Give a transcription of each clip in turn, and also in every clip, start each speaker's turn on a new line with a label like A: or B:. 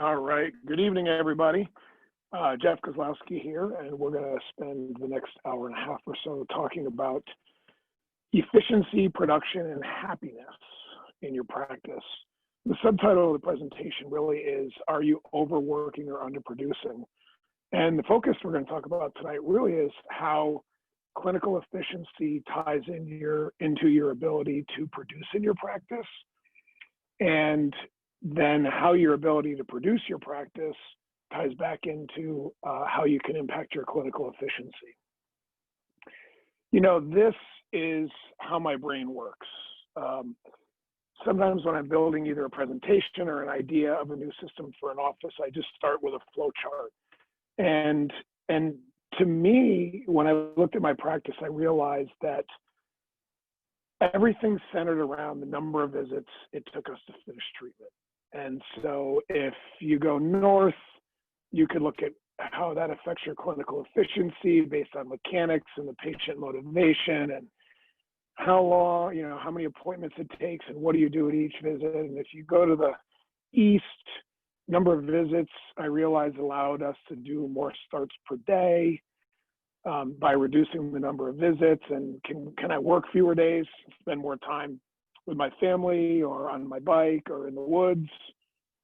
A: All right. Good evening, everybody. Jeff Kozlowski here, and we're going to spend the next hour and a half or so talking about efficiency, production, and happiness in your practice. The subtitle of the presentation really is, are you overworking or underproducing? And the focus we're going to talk about tonight really is how clinical efficiency ties into your ability to produce in your practice, and then how your ability to produce your practice ties back into how you can impact your clinical efficiency. You know, this is how my brain works. Sometimes when I'm building either a presentation or an idea of a new system for an office, I just start with a flow chart. And to me, when I looked at my practice, I realized that everything's centered around the number of visits it took us to finish treatment. And so if you go north, you could look at how that affects your clinical efficiency based on mechanics and the patient motivation and how long, how many appointments it takes and what do you do at each visit. And if you go to the east, number of visits, I realized allowed us to do more starts per day by reducing the number of visits. And can I work fewer days, spend more time with my family or on my bike or in the woods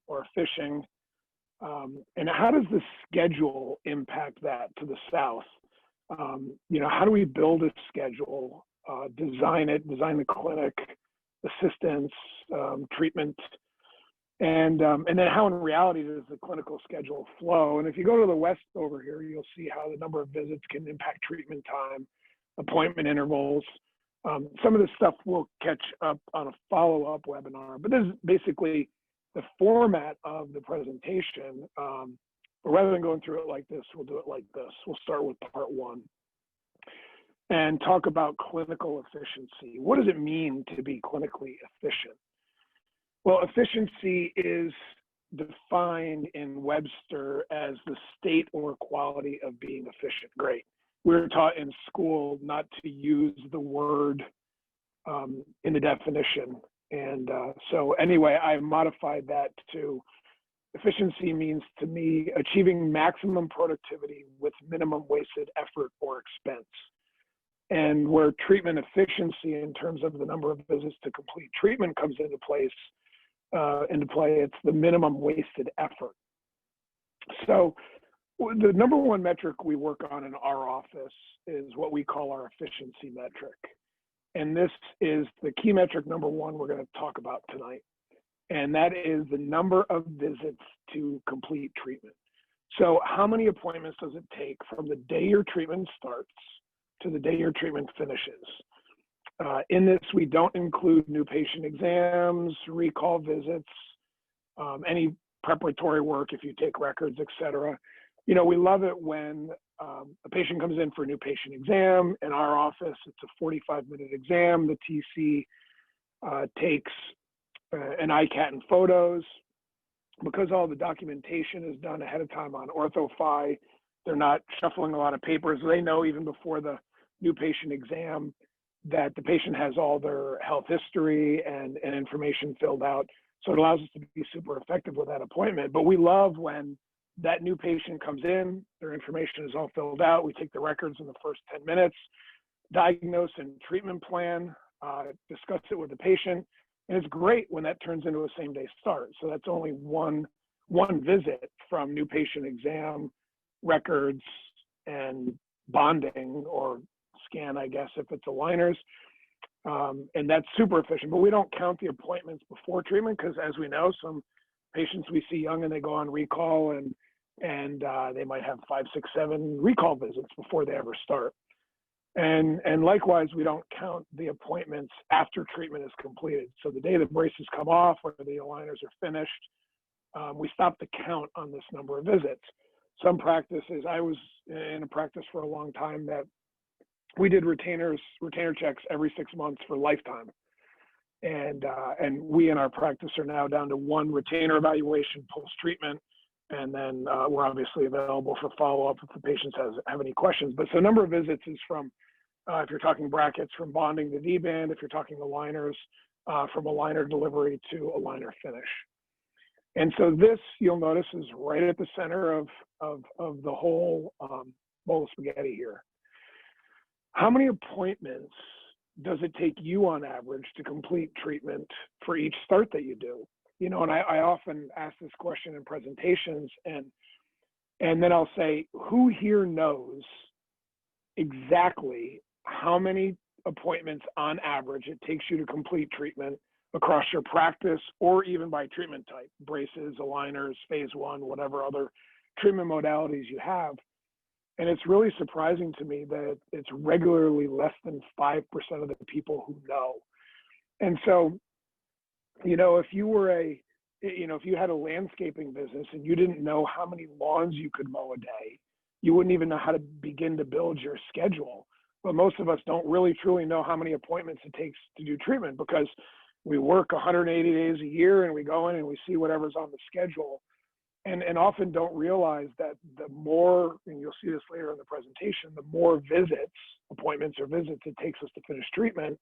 A: or fishing? And how does the schedule impact that to the south? How do we build a schedule, design the clinic, assistance, treatment, and then how in reality does the clinical schedule flow? And if you go to the west over here, you'll see how the number of visits can impact treatment time, appointment intervals. Some of this stuff we'll catch up on a follow-up webinar, but this is basically the format of the presentation. But rather than going through it like this, we'll do it like this. We'll start with part one and talk about clinical efficiency. What does it mean to be clinically efficient? Well, efficiency is defined in Webster as the state or quality of being efficient. Great. We were taught in school not to use the word in the definition. And so anyway, I modified that to efficiency means to me achieving maximum productivity with minimum wasted effort or expense. And where treatment efficiency in terms of the number of visits to complete treatment comes into play, it's the minimum wasted effort. So the number one metric we work on in our office is what we call our efficiency metric. And this is the key metric number one we're going to talk about tonight. And that is the number of visits to complete treatment. So how many appointments does it take from the day your treatment starts to the day your treatment finishes? In this, we don't include new patient exams, recall visits, any preparatory work if you take records, et cetera. We love it when a patient comes in for a new patient exam. In our office, it's a 45-minute exam. The TC takes an ICAT and photos. Because all the documentation is done ahead of time on OrthoFi, they're not shuffling a lot of papers. They know even before the new patient exam that the patient has all their health history and information filled out. So it allows us to be super effective with that appointment. But we love when that new patient comes in, their information is all filled out. We take the records in the first 10 minutes, diagnose and treatment plan, discuss it with the patient. And it's great when that turns into a same-day start. So that's only one visit from new patient exam, records, and bonding or scan, I guess, if it's aligners. And that's super efficient. But we don't count the appointments before treatment because, as we know, some patients we see young and they go on recall and they might have 5, 6, 7 recall visits before they ever start. And likewise, we don't count the appointments after treatment is completed. So the day the braces come off or the aligners are finished, we stop the count on this number of visits. Some practices, I was in a practice for a long time that we did retainer checks every 6 months for lifetime. And we in our practice are now down to 1 retainer evaluation post-treatment. And then we're obviously available for follow-up if the patients have any questions. But so number of visits is from, if you're talking brackets, from bonding to V-band, if you're talking aligners, from aligner delivery to aligner finish. And so this, you'll notice, is right at the center of the whole bowl of spaghetti here. How many appointments does it take you on average to complete treatment for each start that you do? You know, and I often ask this question in presentations, and then I'll say, who here knows exactly how many appointments on average it takes you to complete treatment across your practice, or even by treatment type, braces, aligners, phase one, whatever other treatment modalities you have? And it's really surprising to me that it's regularly less than 5% of the people who know. And so, you know, if you were if you had a landscaping business and you didn't know how many lawns you could mow a day, you wouldn't even know how to begin to build your schedule. But most of us don't really truly know how many appointments it takes to do treatment, because we work 180 days a year and we go in and we see whatever's on the schedule, and often don't realize that the more, and you'll see this later in the presentation, the more appointments or visits it takes us to finish treatment,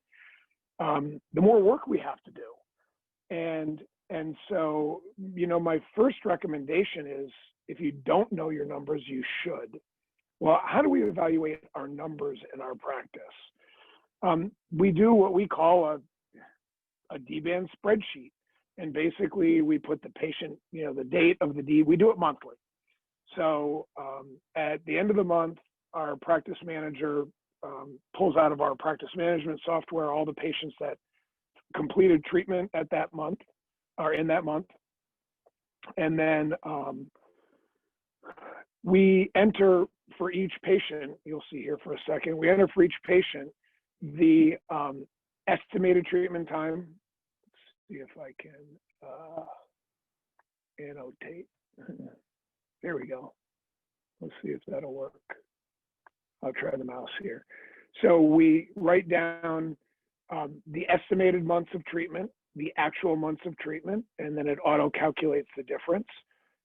A: the more work we have to do. And so, you know, my first recommendation is, if you don't know your numbers, you should. Well, how do we evaluate our numbers in our practice? We do what we call a D-band spreadsheet. And basically we put the patient, you know, the date of the D, we do it monthly. So at the end of the month, our practice manager pulls out of our practice management software all the patients that completed treatment at that month, or in that month. And then we enter for each patient, you'll see here for a second, we enter for each patient the estimated treatment time. See if I can annotate. There we go. Let's see if that'll work. I'll try the mouse here. So we write down the estimated months of treatment, the actual months of treatment, and then it auto calculates the difference.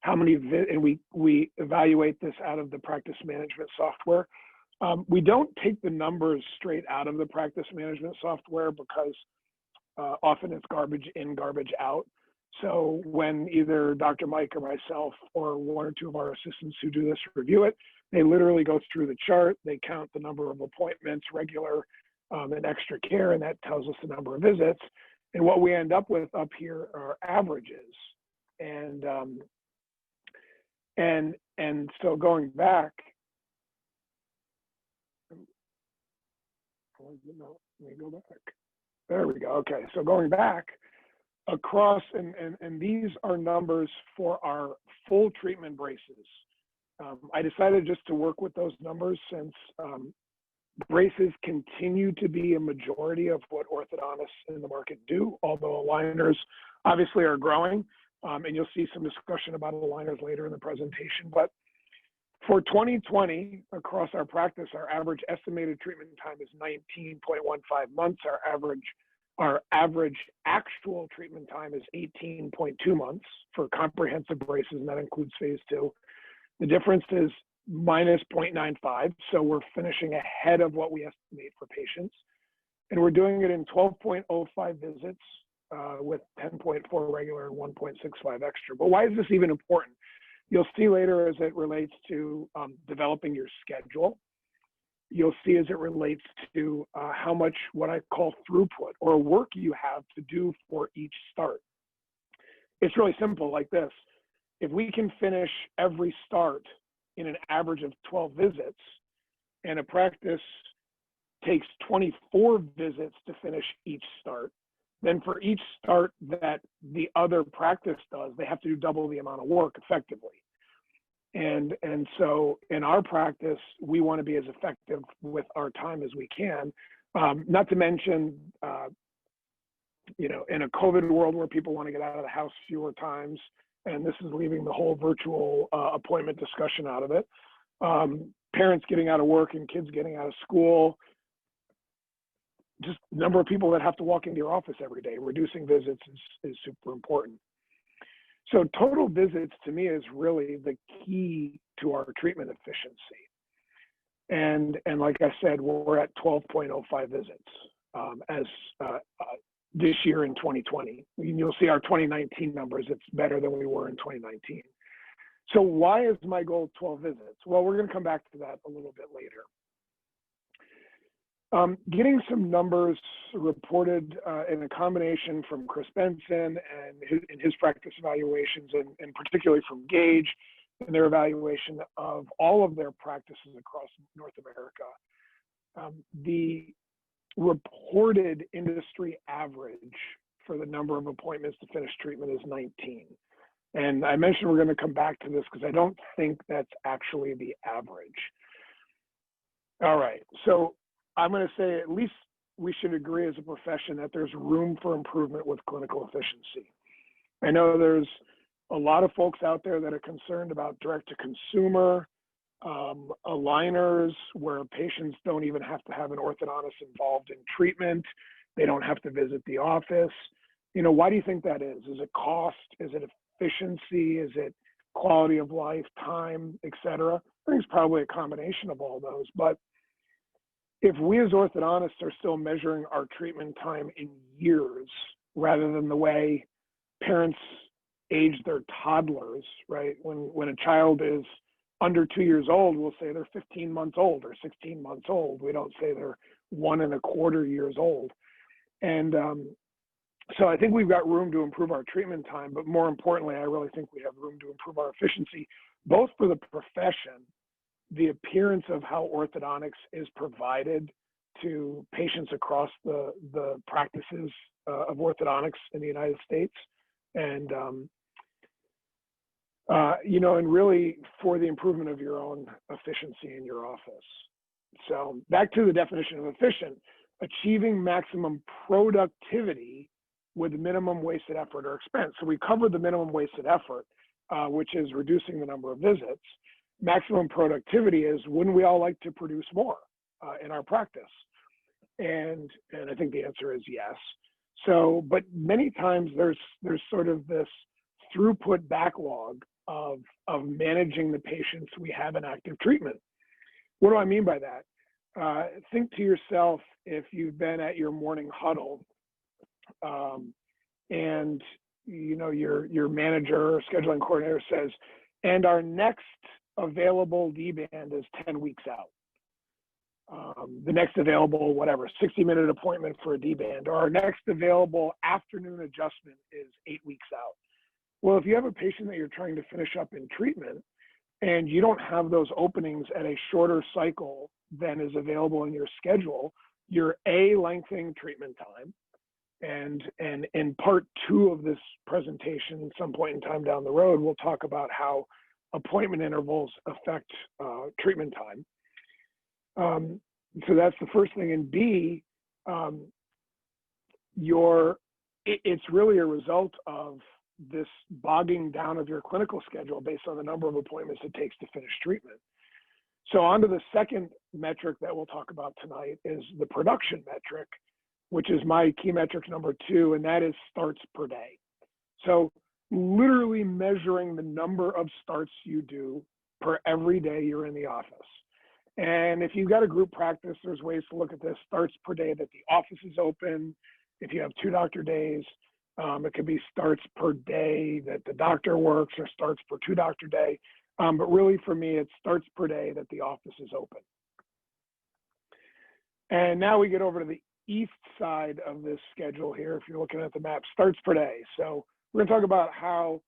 A: How many, and we evaluate this out of the practice management software. We don't take the numbers straight out of the practice management software, because often it's garbage in, garbage out. So when either Dr. Mike or myself or one or two of our assistants who do this review it, they literally go through the chart, they count the number of appointments, regular and extra care, and that tells us the number of visits. And what we end up with up here are averages. And so going back, let me go back. There we go. Okay, so going back across, and these are numbers for our full treatment braces. I decided just to work with those numbers, since braces continue to be a majority of what orthodontists in the market do, although aligners obviously are growing, and you'll see some discussion about aligners later in the presentation. But for 2020, across our practice, our average estimated treatment time is 19.15 months. Our average actual treatment time is 18.2 months for comprehensive braces, and that includes phase two. The difference is minus 0.95, so we're finishing ahead of what we estimate for patients. And we're doing it in 12.05 visits with 10.4 regular and 1.65 extra. But why is this even important? You'll see later as it relates to developing your schedule. You'll see as it relates to how much, what I call throughput, or work you have to do for each start. It's really simple like this. If we can finish every start in an average of 12 visits, and a practice takes 24 visits to finish each start, then for each start that the other practice does, they have to do double the amount of work effectively. And so in our practice, we want to be as effective with our time as we can. Not to mention, you know, in a COVID world where people want to get out of the house fewer times, and this is leaving the whole virtual appointment discussion out of it. Parents getting out of work and kids getting out of school, just the number of people that have to walk into your office every day, reducing visits is super important. So total visits to me is really the key to our treatment efficiency. And like I said, we're at 12.05 visits as this year in 2020. You'll see our 2019 numbers, it's better than we were in 2019. So why is my goal 12 visits? Well, we're going to come back to that a little bit later. Getting some numbers reported in a combination from Chris Benson and his practice evaluations, and particularly from Gage in their evaluation of all of their practices across North America. The reported industry average for the number of appointments to finish treatment is 19. And I mentioned we're going to come back to this because I don't think that's actually the average. All right, so I'm going to say at least we should agree as a profession that there's room for improvement with clinical efficiency. I know there's a lot of folks out there that are concerned about direct-to-consumer aligners where patients don't even have to have an orthodontist involved in treatment. They don't have to visit the office. You know, why do you think that is? Is it cost? Is it efficiency? Is it quality of life, time, et cetera? I think it's probably a combination of all those. But if we as orthodontists are still measuring our treatment time in years rather than the way parents age their toddlers, right? When a child is under 2 years old, we'll say they're 15 months old or 16 months old. We don't say they're 1 1/4 years old. And so I think we've got room to improve our treatment time, but more importantly, I really think we have room to improve our efficiency, both for the profession, the appearance of how orthodontics is provided to patients across the practices of orthodontics in the United States, and you know, and really for the improvement of your own efficiency in your office. So back to the definition of efficient: achieving maximum productivity with minimum wasted effort or expense. So we covered the minimum wasted effort, which is reducing the number of visits. Maximum productivity is, wouldn't we all like to produce more in our practice? And I think the answer is yes. So, but many times there's sort of this throughput backlog of managing the patients we have in active treatment. What do I mean by that? Think to yourself, if you've been at your morning huddle and you know your manager or scheduling coordinator says, and our next available D-band is 10 weeks out. The next available, whatever, 60-minute appointment for a D-band, or our next available afternoon adjustment is 8 weeks out. Well, if you have a patient that you're trying to finish up in treatment and you don't have those openings at a shorter cycle than is available in your schedule, you're lengthening treatment time. And in part 2 of this presentation, at some point in time down the road, we'll talk about how appointment intervals affect treatment time. So that's the first thing. And B, it's really a result of this bogging down of your clinical schedule based on the number of appointments it takes to finish treatment. So on to the second metric that we'll talk about tonight is the production metric, which is my key metric number 2, and that is starts per day. So literally measuring the number of starts you do per every day you're in the office. And if you've got a group practice, there's ways to look at this: starts per day that the office is open. If you have 2 doctor days, it could be starts per day that the doctor works, or starts per 2 doctor day. But really for me, it's starts per day that the office is open. And now we get over to the east side of this schedule here. If you're looking at the map, starts per day. So we're going to talk about how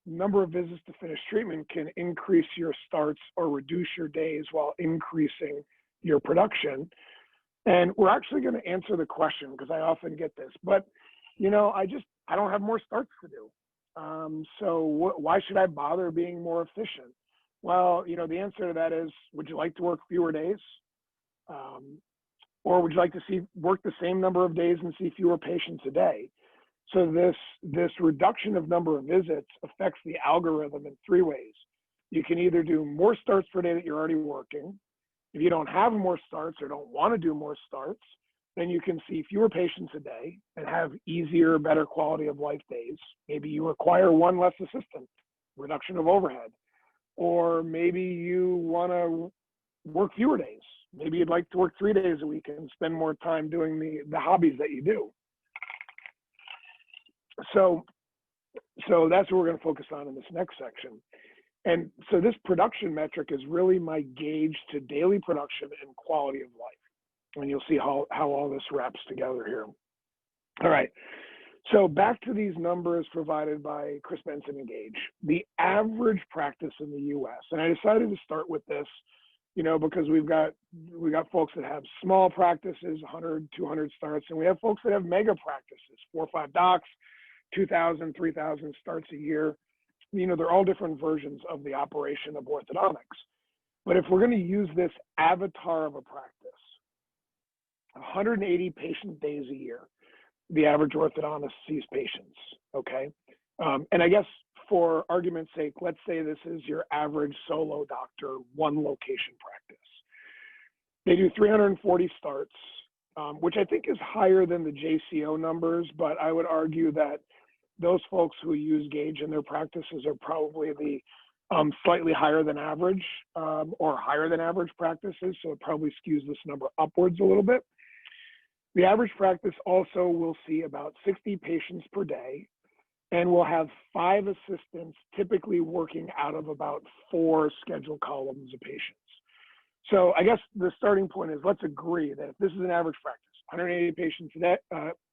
A: number of visits to finish treatment can increase your starts or reduce your days while increasing your production. And we're actually going to answer the question, because I often get this, but you know, I don't have more starts to do. So why should I bother being more efficient? Well, you know, the answer to that is, would you like to work fewer days? Or would you like to work the same number of days and see fewer patients a day? So this reduction of number of visits affects the algorithm in 3 ways. You can either do more starts per day that you're already working. If you don't have more starts or don't want to do more starts, then you can see fewer patients a day and have easier, better quality of life days. Maybe you require 1 less assistant, reduction of overhead. Or maybe you want to work fewer days. Maybe you'd like to work 3 days a week and spend more time doing the hobbies that you do. So that's what we're going to focus on in this next section. And so this production metric is really my gauge to daily production and quality of life. And you'll see how all this wraps together here. All right. So back to these numbers provided by Chris Benson and Gage. The average practice in the US, and I decided to start with this, because we got folks that have small practices, 100, 200 starts, and we have folks that have mega practices, 4 or 5 docs, 2,000, 3,000 starts a year. They're all different versions of the operation of orthodontics. But if we're going to use this avatar of a practice, 180 patient days a year, the average orthodontist sees patients, okay? And I guess for argument's sake, let's say this is your average solo doctor, one location practice. They do 340 starts, which I think is higher than the JCO numbers, but I would argue that those folks who use Gage in their practices are probably the slightly higher than average or higher than average practices, so it probably skews this number upwards a little bit. The average practice also will see about 60 patients per day, and will have 5 assistants typically working out of about 4 schedule columns of patients. So I guess the starting point is, let's agree that if this is an average practice, 180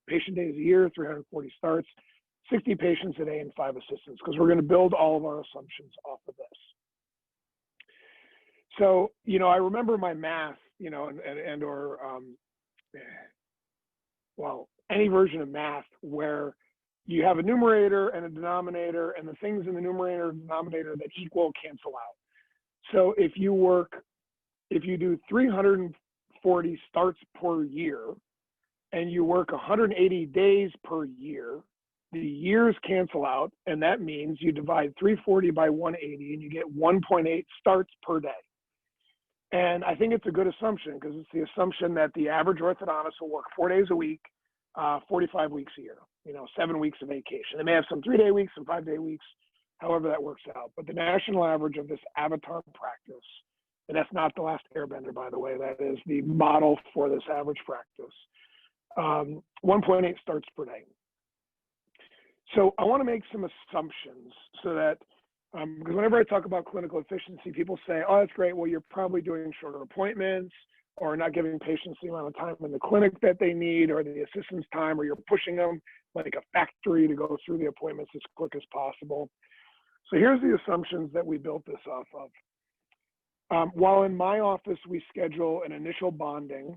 A: patient days a year, 340 starts, 60 patients a day and 5 assistants, because we're going to build all of our assumptions off of this. So, I remember my math, any version of math where you have a numerator and a denominator, and the things in the numerator and denominator that equal cancel out. So if you do 340 starts per year and you work 180 days per year, the years cancel out, and that means you divide 340 by 180 and you get 1.8 starts per day. And I think it's a good assumption, because it's the assumption that the average orthodontist will work 4 days a week, 45 weeks a year, 7 weeks of vacation. They may have some 3-day weeks, some 5-day weeks, however that works out. But the national average of this avatar practice, and that's not The Last Airbender, by the way, that is the model for this average practice, 1.8 starts per day. So I want to make some assumptions so that, because whenever I talk about clinical efficiency, people say, oh, that's great. Well, you're probably doing shorter appointments, or not giving patients the amount of time in the clinic that they need, or the assistant's time, or you're pushing them like a factory to go through the appointments as quick as possible. So here's the assumptions that we built this off of. While in my office, we schedule an initial bonding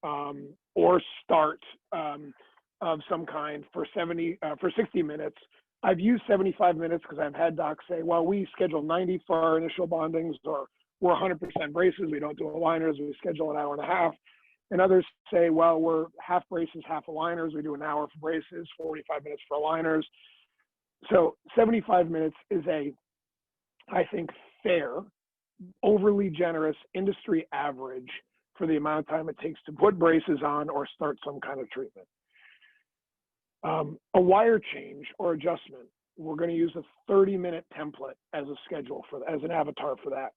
A: or start of some kind for 60 minutes. I've used 75 minutes because I've had docs say, well, we schedule 90 for our initial bondings, or we're 100% braces, we don't do aligners, we schedule an hour and a half. And others say, well, we're half braces, half aligners, we do an hour for braces, 45 minutes for aligners. So 75 minutes is I think, fair, overly generous industry average for the amount of time it takes to put braces on or start some kind of treatment. A wire change or adjustment, we're going to use a 30-minute template as a schedule as an avatar for that.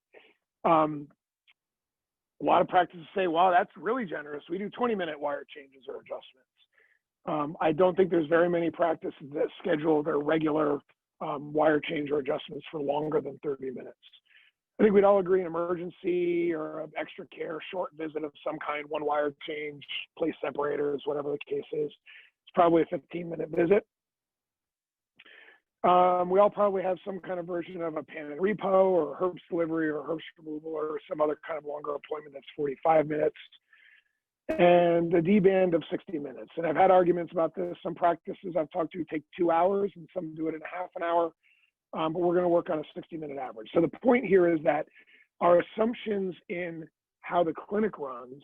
A: A lot of practices say, wow, that's really generous. We do 20-minute wire changes or adjustments. I don't think there's very many practices that schedule their regular wire change or adjustments for longer than 30 minutes. I think we'd all agree an emergency or an extra care, short visit of some kind, one wire change, place separators, whatever the case is, it's probably a 15-minute visit. We all probably have some kind of version of a pan and repo or herbs delivery or herbs removal or some other kind of longer appointment that's 45 minutes, and a D-band of 60 minutes. And I've had arguments about this. Some practices I've talked to take 2 hours and some do it in a half an hour, but we're going to work on a 60-minute average. So the point here is that our assumptions in how the clinic runs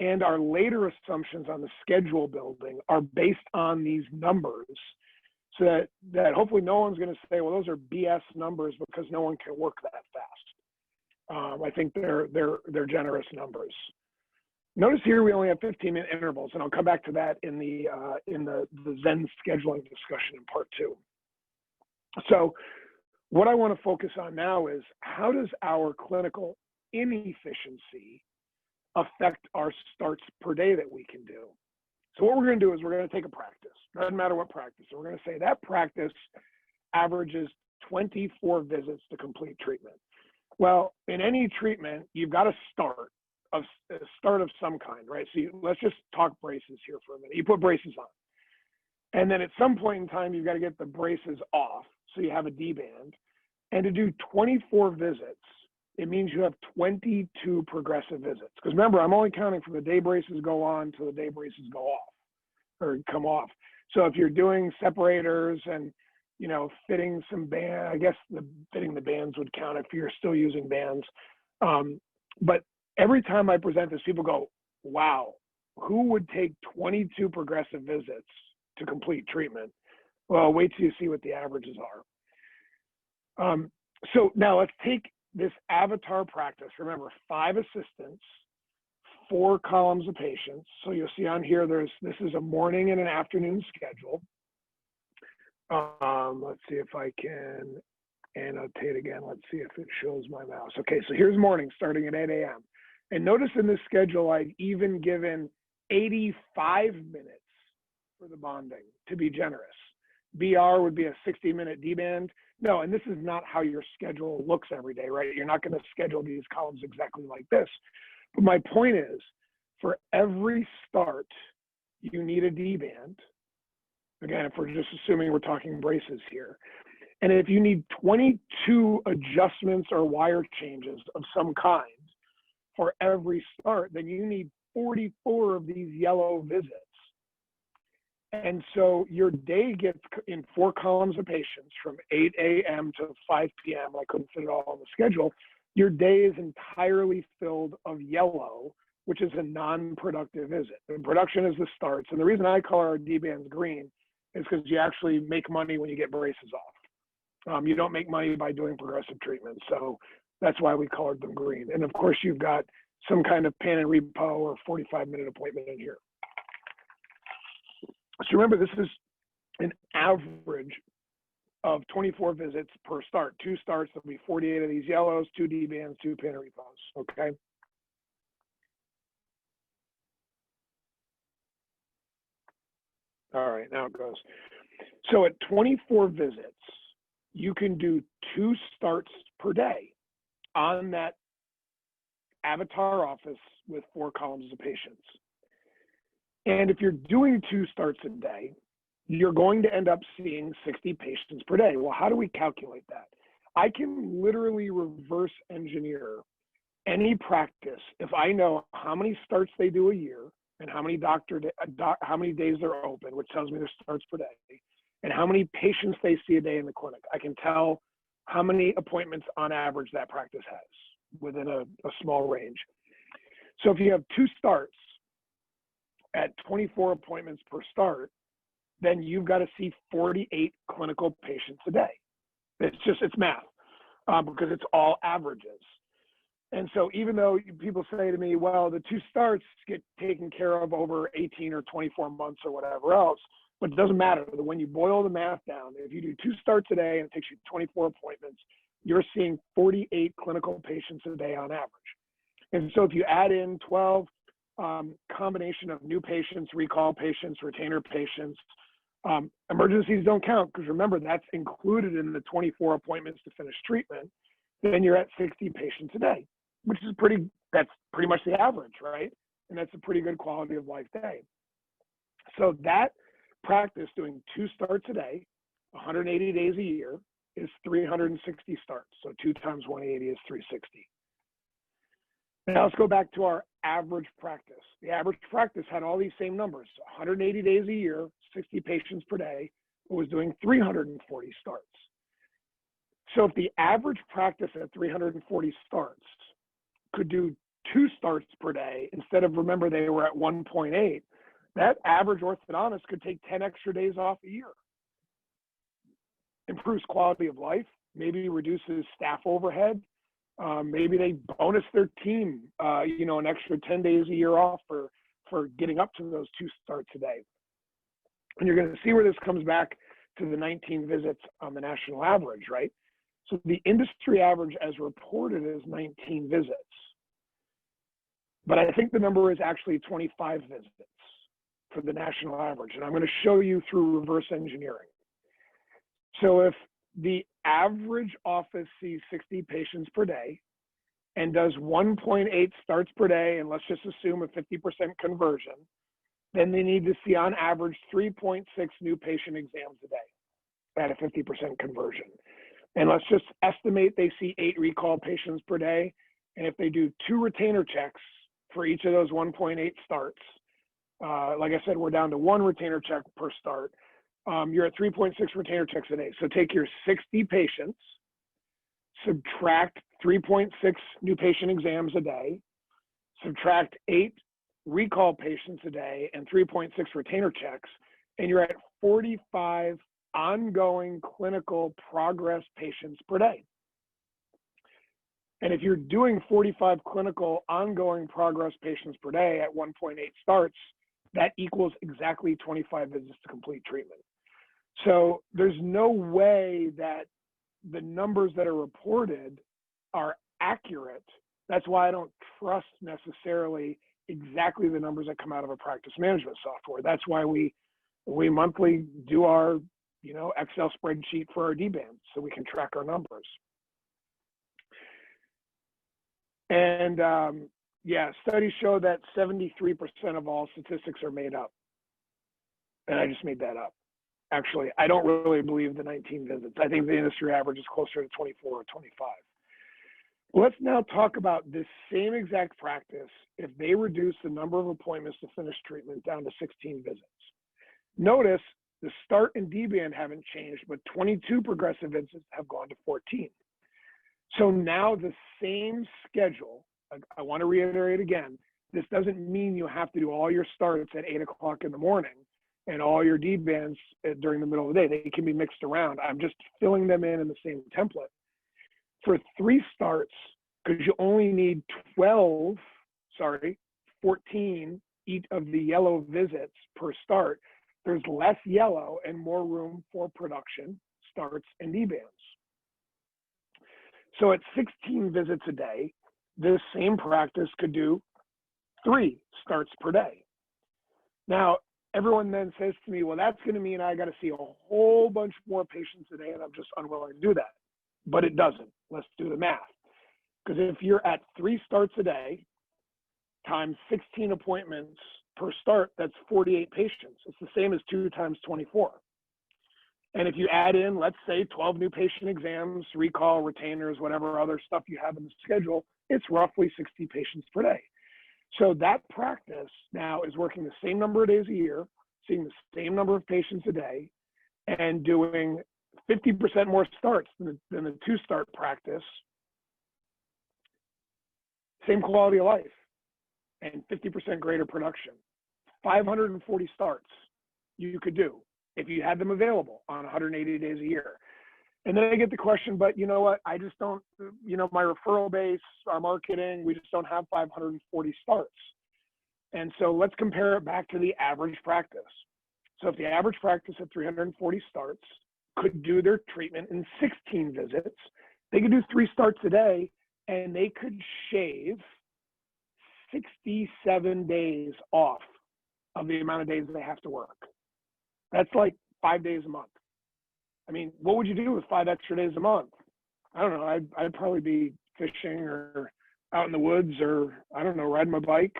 A: and our later assumptions on the schedule building are based on these numbers, so that hopefully no one's going to say, well, those are BS numbers because no one can work that fast. I think they're generous numbers. Notice here we only have 15-minute intervals, and I'll come back to that in the Zen scheduling discussion in part 2. So what I want to focus on now is, how does our clinical inefficiency affect our starts per day that we can do? So what we're going to do is we're going to take a practice. Doesn't matter what practice. So we're going to say that practice averages 24 visits to complete treatment. Well, in any treatment, you've got a start of some kind, right? So let's just talk braces here for a minute. You put braces on. And then at some point in time, you've got to get the braces off. So you have a D-band. And to do 24 visits, it means you have 22 progressive visits. Because remember, I'm only counting from the day braces go on to the day braces go off or come off. So if you're doing separators and, you know, fitting some band, I guess fitting the bands would count if you're still using bands. But every time I present this, people go, wow, who would take 22 progressive visits to complete treatment? Well, wait till you see what the averages are. So now let's take this avatar practice. Remember, 5 assistants, 4 columns of patients. So you'll see on here, this is a morning and an afternoon schedule. Let's see if I can annotate again. Let's see if it shows my mouse. Okay, so here's morning starting at 8 a.m. And notice in this schedule, I've even given 85 minutes for the bonding to be generous. BR would be a 60-minute D-band. No, and this is not how your schedule looks every day, right? You're not going to schedule these columns exactly like this. But my point is, for every start, you need a D-band. Again, if we're just assuming we're talking braces here. And if you need 22 adjustments or wire changes of some kind for every start, then you need 44 of these yellow visits. And so your day gets in 4 columns of patients from 8 a.m. to 5 p.m. I couldn't fit it all on the schedule. Your day is entirely filled of yellow, which is a non-productive visit. And production is the starts. And the reason I color our D-bands green is because you actually make money when you get braces off. You don't make money by doing progressive treatment. So that's why we colored them green. And of course, you've got some kind of pan and repo or 45-minute appointment in here. So remember, this is an average of 24 visits per start. 2 starts, there'll be 48 of these yellows, 2 D-bands, 2 pan and repos, okay? All right, now it goes. So at 24 visits, you can do 2 starts per day on that avatar office with 4 columns of patients. And if you're doing 2 starts a day, you're going to end up seeing 60 patients per day. Well, how do we calculate that? I can literally reverse engineer any practice if I know how many starts they do a year and how many days they're open, which tells me their starts per day, and how many patients they see a day in the clinic. I can tell how many appointments on average that practice has within a small range. So if you have 2 starts at 24 appointments per start, then you've got to see 48 clinical patients a day. It's math, because it's all averages. And so even though people say to me, well, the 2 starts get taken care of over 18 or 24 months or whatever else, but it doesn't matter. When you boil the math down, if you do 2 starts a day and it takes you 24 appointments, you're seeing 48 clinical patients a day on average. And so if you add in 12 combination of new patients, recall patients, retainer patients, emergencies don't count, because remember, that's included in the 24 appointments to finish treatment, then you're at 60 patients a day, which is that's pretty much the average, right? And that's a pretty good quality of life day. So that practice, doing 2 starts a day, 180 days a year, is 360 starts. So 2 times 180 is 360. Now let's go back to our average practice. The average practice had all these same numbers: 180 days a year, 60 patients per day, who was doing 340 starts. So if the average practice at 340 starts could do 2 starts per day, instead of, remember, they were at 1.8, that average orthodontist could take 10 extra days off a year. Improves quality of life, maybe reduces staff overhead. Maybe they bonus their team, an extra 10 days a year off for getting up to those 2 starts a day. And you're going to see where this comes back to the 19 visits on the national average, right? So the industry average as reported is 19 visits. But I think the number is actually 25 visits. for the national average. And I'm going to show you through reverse engineering. So if the average office sees 60 patients per day and does 1.8 starts per day, and let's just assume a 50% conversion, then they need to see on average 3.6 new patient exams a day at a 50% conversion. And let's just estimate they see 8 recall patients per day. And if they do 2 retainer checks for each of those 1.8 starts, like I said, we're down to 1 retainer check per start. You're at 3.6 retainer checks a day. So take your 60 patients, subtract 3.6 new patient exams a day, subtract 8 recall patients a day and 3.6 retainer checks, and you're at 45 ongoing clinical progress patients per day. And if you're doing 45 clinical ongoing progress patients per day at 1.8 starts, that equals exactly 25 visits to complete treatment. So there's no way that the numbers that are reported are accurate. That's why I don't trust necessarily exactly the numbers that come out of a practice management software. That's why we monthly do our Excel spreadsheet for our D-bands so we can track our numbers. And studies show that 73% of all statistics are made up. And I just made that up. Actually, I don't really believe the 19 visits. I think the industry average is closer to 24 or 25. Let's now talk about this same exact practice if they reduce the number of appointments to finish treatment down to 16 visits. Notice the start and D-band haven't changed, but 22 progressive visits have gone to 14. So now the same schedule, I want to reiterate again, this doesn't mean you have to do all your starts at 8 o'clock in the morning and all your D-bands during the middle of the day. They can be mixed around. I'm just filling them in the same template. For 3 starts, because you only need 14 each of the yellow visits per start, there's less yellow and more room for production, starts, and D-bands. So at 16 visits a day, this same practice could do 3 starts per day. Now, everyone then says to me, well, that's going to mean I got to see a whole bunch more patients a day, and I'm just unwilling to do that. But it doesn't. Let's do the math. Because if you're at 3 starts a day times 16 appointments per start, that's 48 patients. It's the same as 2 times 24. And if you add in, let's say, 12 new patient exams, recall, retainers, whatever other stuff you have in the schedule, it's roughly 60 patients per day. So that practice now is working the same number of days a year, seeing the same number of patients a day, and doing 50% more starts than the 2-start practice, same quality of life, and 50% greater production. 540 starts you could do if you had them available on 180 days a year. And then I get the question, but you know what? I just don't, my referral base, our marketing, we just don't have 540 starts. And so let's compare it back to the average practice. So if the average practice at 340 starts could do their treatment in 16 visits, they could do 3 starts a day, and they could shave 67 days off of the amount of days they have to work. That's like 5 days a month. I mean, what would you do with 5 extra days a month? I don't know. I'd probably be fishing or out in the woods, or I don't know, riding my bike,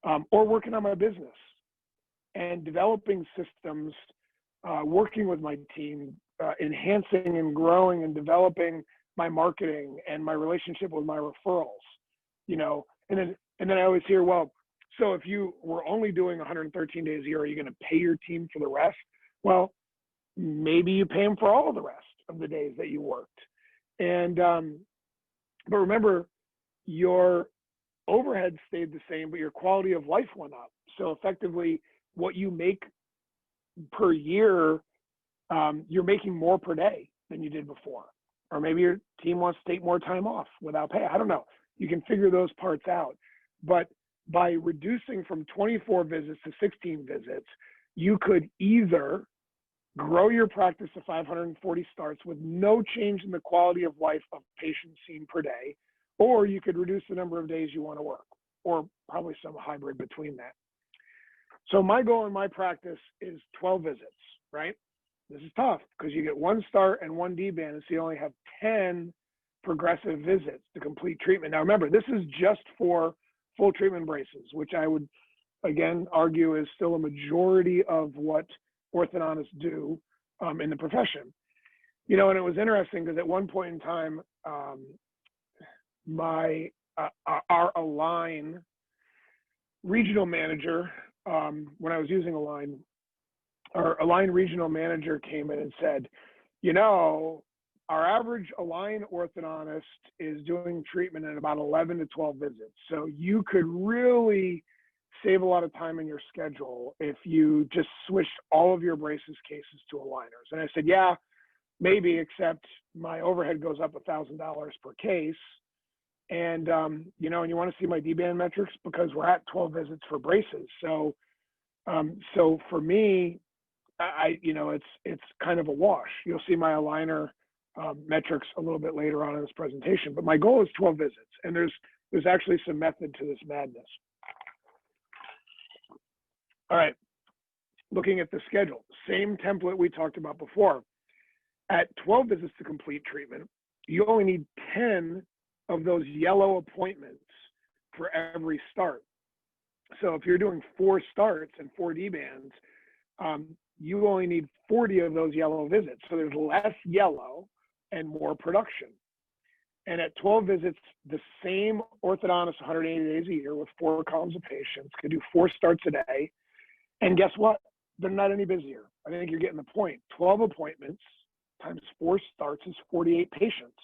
A: or working on my business and developing systems, working with my team, enhancing and growing and developing my marketing and my relationship with my referrals, and then I always hear, well, so if you were only doing 113 days a year, are you going to pay your team for the rest? Well, maybe you pay them for all of the rest of the days that you worked. And, but remember, your overhead stayed the same, but your quality of life went up. So effectively, what you make per year, you're making more per day than you did before. Or maybe your team wants to take more time off without pay. I don't know. You can figure those parts out. But by reducing from 24 visits to 16 visits, you could either grow your practice to 540 starts with no change in the quality of life of patients seen per day, or you could reduce the number of days you want to work, or probably some hybrid between that. So my goal in my practice is 12 visits, right? This is tough because you get one start and one D-band, so you only have 10 progressive visits to complete treatment. Now remember, this is just for full treatment braces, which I would, again, argue is still a majority of what orthodontists do in the profession. You know, and it was interesting because at one point in time, our Align regional manager, when I was using Align, our Align regional manager came in and said, you know, our average Align orthodontist is doing treatment in about 11 to 12 visits. So you could really save a lot of time in your schedule if you just switched all of your braces cases to aligners. And I said, yeah, maybe, except my overhead goes up $1,000 per case. And, you know, and you want to see my D-band metrics because we're at 12 visits for braces. So, so for me, you know, it's kind of a wash. You'll see my aligner metrics a little bit later on in this presentation, but my goal is 12 visits. And there's actually some method to this madness. All right, looking at the schedule, same template we talked about before. At 12 visits to complete treatment, you only need 10 of those yellow appointments for every start. So if you're doing 4 starts and 4 D-bands, you only need 40 of those yellow visits. So there's less yellow and more production. And at 12 visits, the same orthodontist 180 days a year with 4 columns of patients could do 4 starts a day. And guess what? They're not any busier. I think you're getting the point. 12 appointments times 4 starts is 48 patients.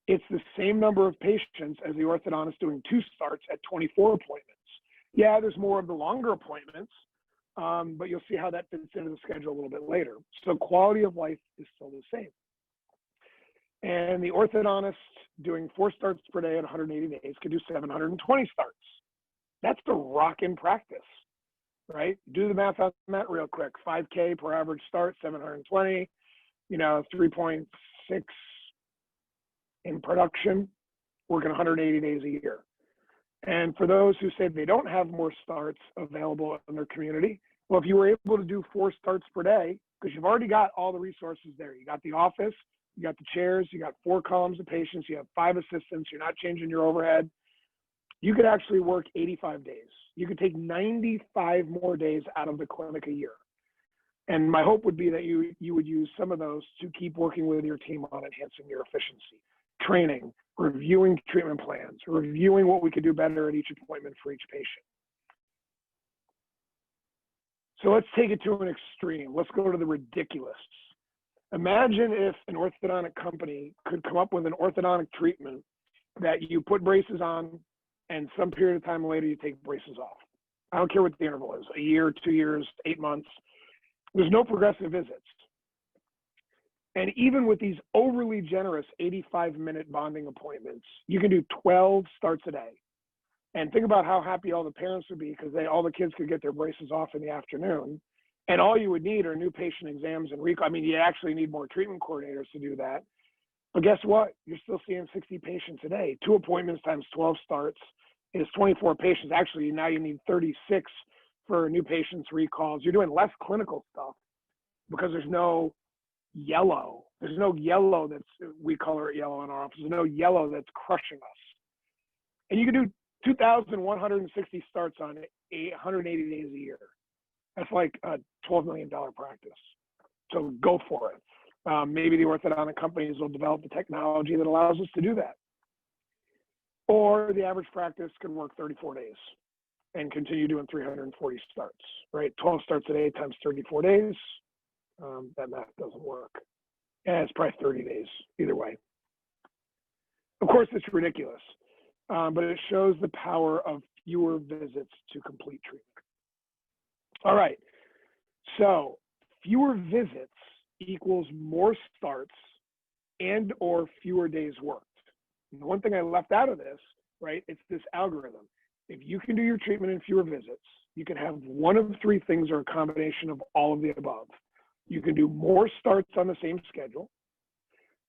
A: It's the same number of patients as the orthodontist doing 2 starts at 24 appointments. Yeah, there's more of the longer appointments, but you'll see how that fits into the schedule a little bit later. So quality of life is still the same. And the orthodontist doing 4 starts per day at 180 days could do 720 starts. That's the rockin' practice, right? Do the math on that real quick. 5K per average start, 720, you know, 3.6 in production, working 180 days a year. And for those who say they don't have more starts available in their community, well, if you were able to do 4 starts per day, because you've already got all the resources there. You got the office, you got the chairs, you got 4 columns of patients, you have 5 assistants, you're not changing your overhead. You could actually work 85 days. You could take 95 more days out of the clinic a year. And my hope would be that you would use some of those to keep working with your team on enhancing your efficiency, training, reviewing treatment plans, reviewing what we could do better at each appointment for each patient. So let's take it to an extreme. Let's go to the ridiculous. Imagine if an orthodontic company could come up with an orthodontic treatment that you put braces on and some period of time later you take braces off. I don't care what the interval is, a year, 2 years, 8 months. There's no progressive visits. And even with these overly generous 85-minute bonding appointments, you can do 12 starts a day. And think about how happy all the parents would be because all the kids could get their braces off in the afternoon. And all you would need are new patient exams and recall. I mean, you actually need more treatment coordinators to do that. But guess what? You're still seeing 60 patients a day. 2 appointments times 12 starts is 24 patients. Actually, now you need 36 for new patients recalls. You're doing less clinical stuff because there's no yellow. There's no yellow we color it yellow in our office. There's no yellow that's crushing us. And you can do 2,160 starts on 180 days a year. That's like a $12 million practice. So go for it. Maybe the orthodontic companies will develop the technology that allows us to do that. Or the average practice can work 34 days and continue doing 340 starts, right? 12 starts a day times 34 days. That math doesn't work. And it's probably 30 days either way. Of course, it's ridiculous, but it shows the power of fewer visits to complete treatment. All right, so fewer visits equals more starts and or fewer days worked. And the one thing I left out of this, right, it's this algorithm. If you can do your treatment in fewer visits, you can have one of 3 things or a combination of all of the above. You can do more starts on the same schedule.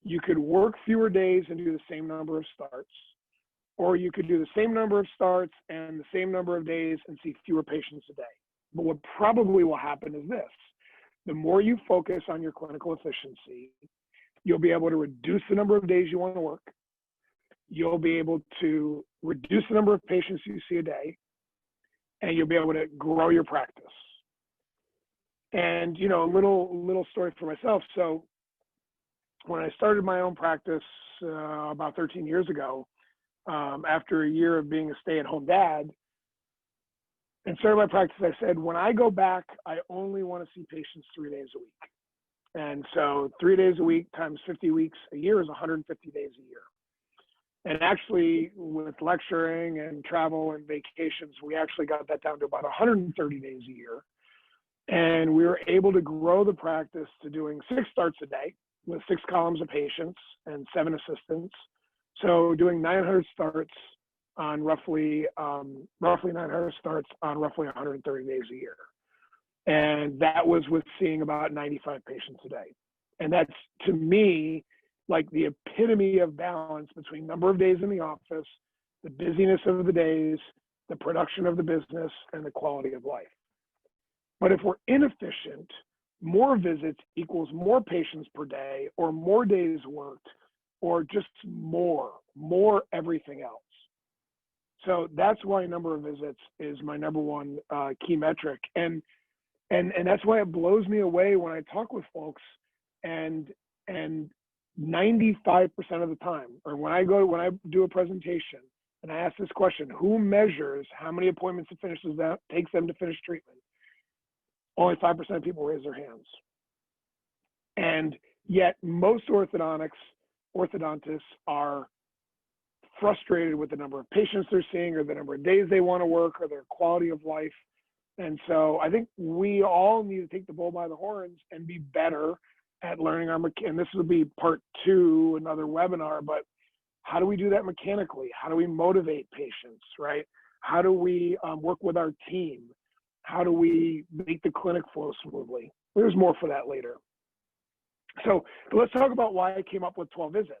A: You could work fewer days and do the same number of starts. Or you could do the same number of starts and the same number of days and see fewer patients a day. But what probably will happen is this. The more you focus on your clinical efficiency, you'll be able to reduce the number of days you want to work. You'll be able to reduce the number of patients you see a day, and you'll be able to grow your practice. And, you know, a little story for myself. So when I started my own practice about 13 years ago, after a year of being a stay-at-home dad, and started my practice, I said, when I go back, I only want to see patients 3 days a week. And so 3 days a week times 50 weeks a year is 150 days a year. And actually, with lecturing and travel and vacations, we actually got that down to about 130 days a year. And we were able to grow the practice to doing 6 starts a day with 6 columns of patients and 7 assistants. So doing 900 starts on roughly 900 starts on roughly 130 days a year. And that was with seeing about 95 patients a day. And that's, to me, like the epitome of balance between number of days in the office, the busyness of the days, the production of the business, and the quality of life. But if we're inefficient, more visits equals more patients per day, or more days worked, or just more everything else. So that's why number of visits is my number one key metric. And that's why it blows me away when I talk with folks, and 95% of the time, or when I do a presentation and I ask this question, who measures how many appointments it takes them to finish treatment? Only 5% of people raise their hands. And yet most orthodontists are frustrated with the number of patients they're seeing, or the number of days they want to work, or their quality of life. And so I think we all need to take the bull by the horns and be better at learning and this will be part 2, another webinar, but how do we do that mechanically? How do we motivate patients, right? How do we work with our team? How do we make the clinic flow smoothly? There's more for that later. So let's talk about why I came up with 12 visits.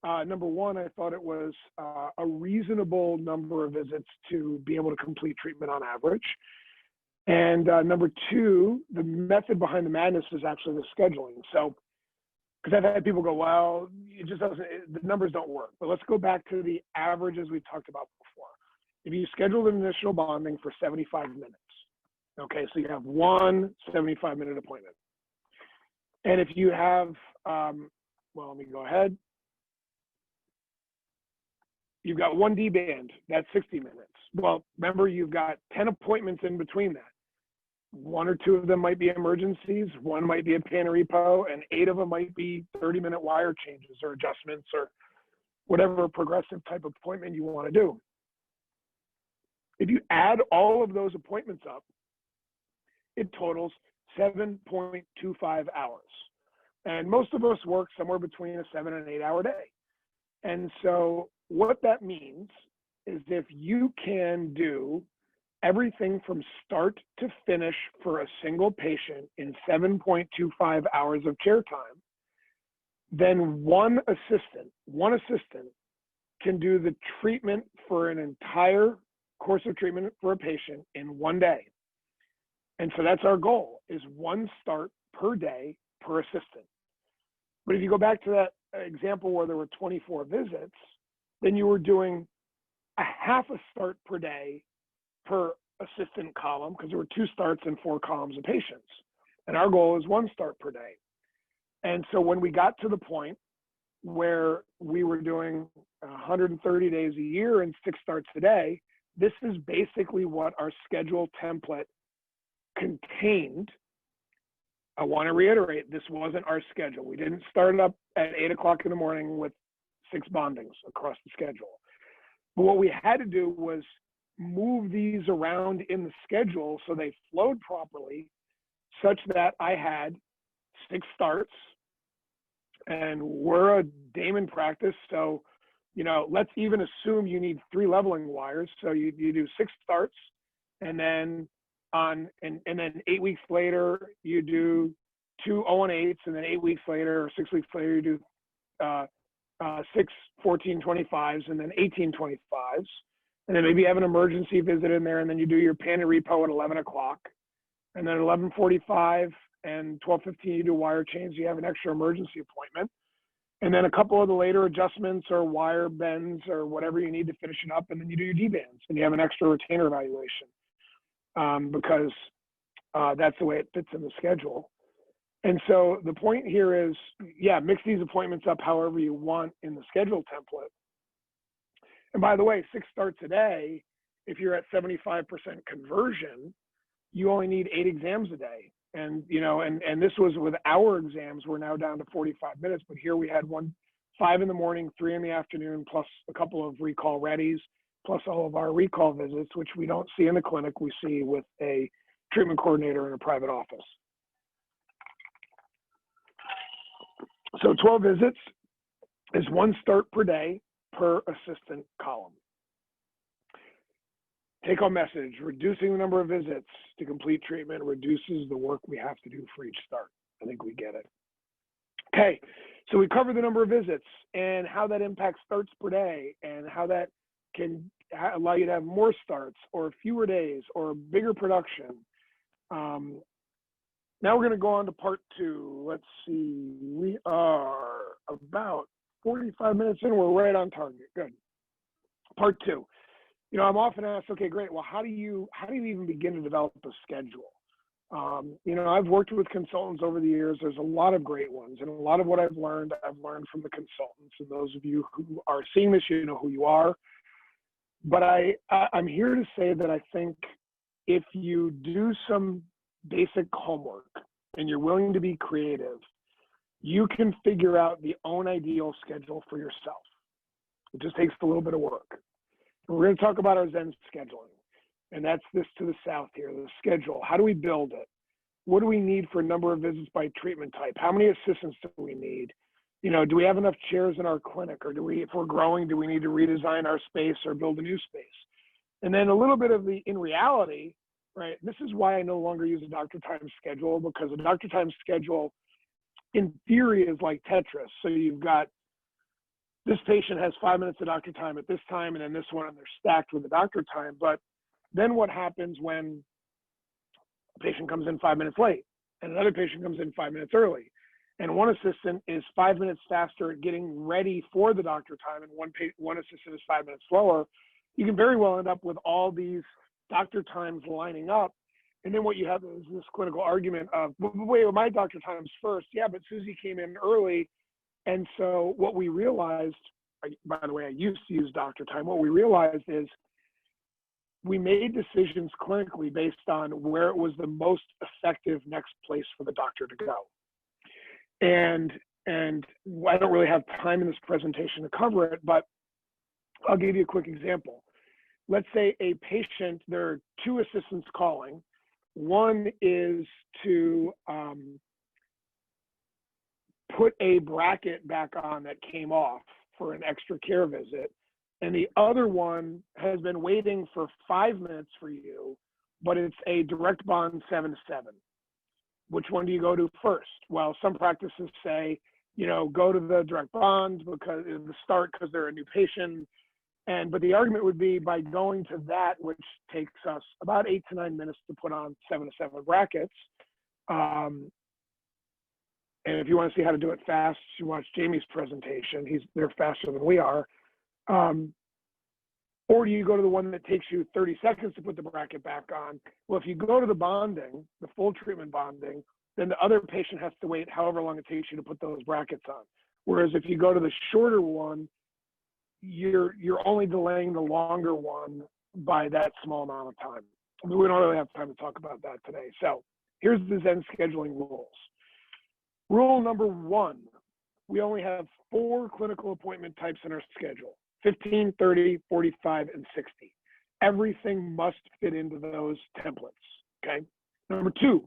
A: Number one, I thought it was a reasonable number of visits to be able to complete treatment on average. And number two, the method behind the madness is actually the scheduling. So, because I've had people go, well, it just doesn't, the numbers don't work. But let's go back to the averages we talked about before. If you schedule an initial bonding for 75 minutes, okay, so you have one 75-minute appointment. And if you have, well, let me go ahead. You've got one D-band, that's 60 minutes. Well, remember, you've got 10 appointments in between that. 1 or 2 of them might be emergencies, 1 might be a pan repo, and 8 of them might be 30-minute wire changes or adjustments or whatever progressive type of appointment you want to do. If you add all of those appointments up, it totals 7.25 hours. And most of us work somewhere between a 7 and 8 hour day. And so what that means is if you can do everything from start to finish for a single patient in 7.25 hours of chair time, then one assistant can do the treatment for an entire course of treatment for a patient in 1 day. And so that's our goal, is 1 start per day per assistant. But if you go back to that example where there were 24 visits, then you were doing a half a start per day per assistant column, because there were 2 starts and 4 columns of patients. And our goal is 1 start per day. And so when we got to the point where we were doing 130 days a year and 6 starts a day, this is basically what our schedule template contained. I want to reiterate, this wasn't our schedule. We didn't start up at 8 o'clock in the morning with 6 bondings across the schedule. But what we had to do was move these around in the schedule so they flowed properly, such that I had 6 starts, and we're a Damon practice. So, you know, let's even assume you need 3 leveling wires. So you do 6 starts, and then and then 8 weeks later, you do 2 0-8s, and then 8 weeks later or 6 weeks later, you do 6 14-25s, and then 18-25s. And then maybe you have an emergency visit in there, and then you do your pan and repo at 11 o'clock. And then 11:45 and 12:15, you do wire change. You have an extra emergency appointment. And then a couple of the later adjustments or wire bends or whatever you need to finish it up. And then you do your D-bands and you have an extra retainer evaluation because that's the way it fits in the schedule. And so the point here is, yeah, mix these appointments up however you want in the schedule template. And by the way, 6 starts a day, if you're at 75% conversion, you only need 8 exams a day. And, you know, and this was with our exams, we're now down to 45 minutes, but here we had 5 in the morning, 3 in the afternoon, plus a couple of recall readies, plus all of our recall visits, which we don't see in the clinic, we see with a treatment coordinator in a private office. So 12 visits is 1 start per day per assistant column. Take home message: reducing the number of visits to complete treatment reduces the work we have to do for each start. I think we get it. Okay, so we covered the number of visits and how that impacts starts per day and how that can allow you to have more starts or fewer days or bigger production. Now we're going to go on to part 2. Let's see, we are about 45 minutes in. We're right on target. Good. Part 2. You know, I'm often asked, okay, great. Well, how do you even begin to develop a schedule? You know, I've worked with consultants over the years. There's a lot of great ones, and a lot of what I've learned from the consultants. And those of you who are seeing this, you know who you are. But I'm here to say that I think if you do some basic homework and you're willing to be creative, you can figure out the own ideal schedule for yourself. It just takes a little bit of work. We're going to talk about our Zen scheduling, and that's this to the south here, the schedule. How do we build it? What do we need for a number of visits by treatment type? How many assistants do we need? You know, do we have enough chairs in our clinic, or do we, if we're growing, do we need to redesign our space or build a new space? And then a little bit of the, in reality, right, this is why I no longer use a doctor time schedule, because a doctor time schedule in theory is like Tetris. So you've got this patient has 5 minutes of doctor time at this time, and then this one, and they're stacked with the doctor time. But then what happens when a patient comes in 5 minutes late and another patient comes in 5 minutes early, and one assistant is 5 minutes faster at getting ready for the doctor time, and one assistant is 5 minutes slower? You can very well end up with all these doctor times lining up. And then what you have is this clinical argument of, wait, my doctor time's first. Yeah, but Susie came in early. And so what we realized, by the way, I used to use doctor time. What we realized is we made decisions clinically based on where it was the most effective next place for the doctor to go. And I don't really have time in this presentation to cover it, but I'll give you a quick example. Let's say a patient, there are 2 assistants calling. One is to put a bracket back on that came off for an extra care visit, and the other one has been waiting for 5 minutes for you, but it's a direct bond 7 to 7. Which one do you go to first? Well, some practices say, you know, go to the direct bond because the start, because they're a new patient. But the argument would be by going to that, which takes us about 8 to 9 minutes to put on 7 to 7 brackets. And if you want to see how to do it fast, you watch Jamie's presentation. They're faster than we are. Or do you go to the one that takes you 30 seconds to put the bracket back on? Well, if you go to the bonding, the full treatment bonding, then the other patient has to wait however long it takes you to put those brackets on. Whereas if you go to the shorter one, you're only delaying the longer one by that small amount of time. We don't really have time to talk about that today. So here's the Zen scheduling rules. Rule number 1, we only have 4 clinical appointment types in our schedule: 15, 30, 45, and 60. Everything must fit into those templates, okay? Number 2,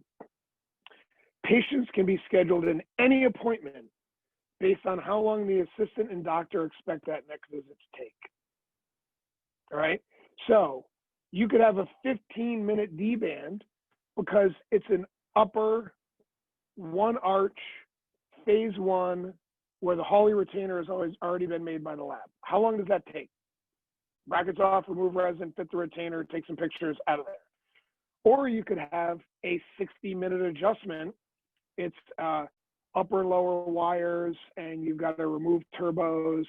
A: patients can be scheduled in any appointment based on how long the assistant and doctor expect that next visit to take, all right? So you could have a 15-minute D-band because it's an upper 1 arch, phase 1, where the Hawley retainer has already been made by the lab. How long does that take? Brackets off, remove resin, fit the retainer, take some pictures, out of there. Or you could have a 60-minute adjustment. It's upper and lower wires, and you've got to remove turbos,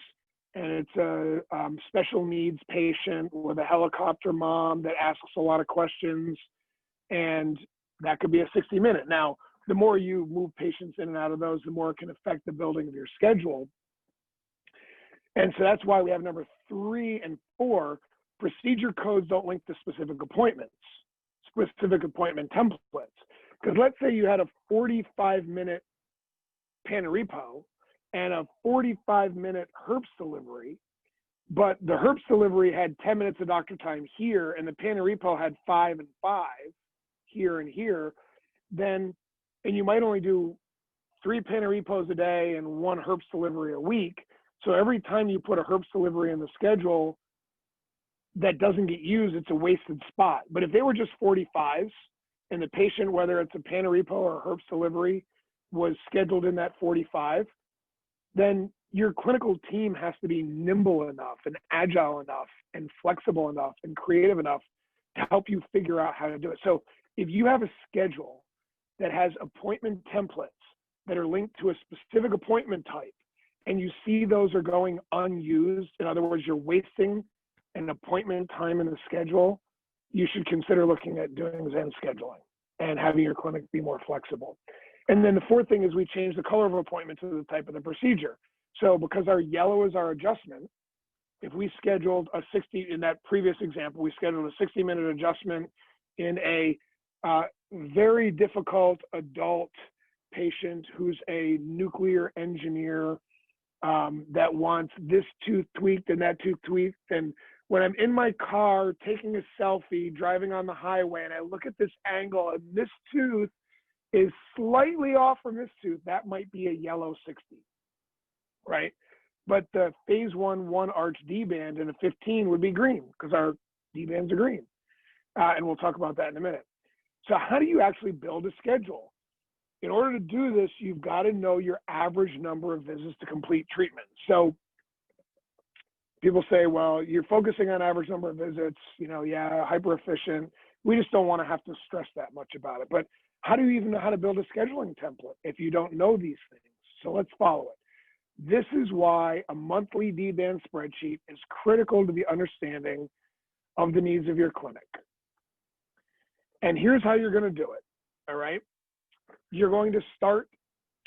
A: and it's a special needs patient with a helicopter mom that asks a lot of questions, and that could be a 60-minute. Now, the more you move patients in and out of those, the more it can affect the building of your schedule. And so that's why we have number 3 and 4. Procedure codes don't link to specific appointments, specific appointment templates. Because let's say you had a 45-minute pan and repo and a 45-minute herpes delivery, but the herpes delivery had 10 minutes of doctor time here, and the pan and repo had 5 and 5 here and here, then, and you might only do 3 pan and repos a day and 1 herpes delivery a week. So every time you put a herpes delivery in the schedule that doesn't get used, it's a wasted spot. But if they were just 45s and the patient, whether it's a pan and repo or a herpes delivery, was scheduled in that 45, then your clinical team has to be nimble enough and agile enough and flexible enough and creative enough to help you figure out how to do it. So if you have a schedule that has appointment templates that are linked to a specific appointment type, and you see those are going unused, in other words, you're wasting an appointment time in the schedule, you should consider looking at doing Zen scheduling and having your clinic be more flexible. And then the 4th thing is we change the color of appointment to the type of the procedure. So because our yellow is our adjustment, if we scheduled a 60, in that previous example, we scheduled a 60-minute adjustment in a very difficult adult patient who's a nuclear engineer that wants this tooth tweaked and that tooth tweaked. And when I'm in my car taking a selfie, driving on the highway, and I look at this angle and this tooth is slightly off from this tooth, that might be a yellow 60, right? But the phase 1 arch D-band and a 15 would be green because our D-bands are green. And we'll talk about that in a minute. So how do you actually build a schedule? In order to do this, you've got to know your average number of visits to complete treatment. So people say, well, you're focusing on average number of visits, yeah, hyper efficient. We just don't want to have to stress that much about it. But how do you even know how to build a scheduling template if you don't know these things? So let's follow it. This is why a monthly D-band spreadsheet is critical to the understanding of the needs of your clinic. And here's how you're going to do it, all right? You're going to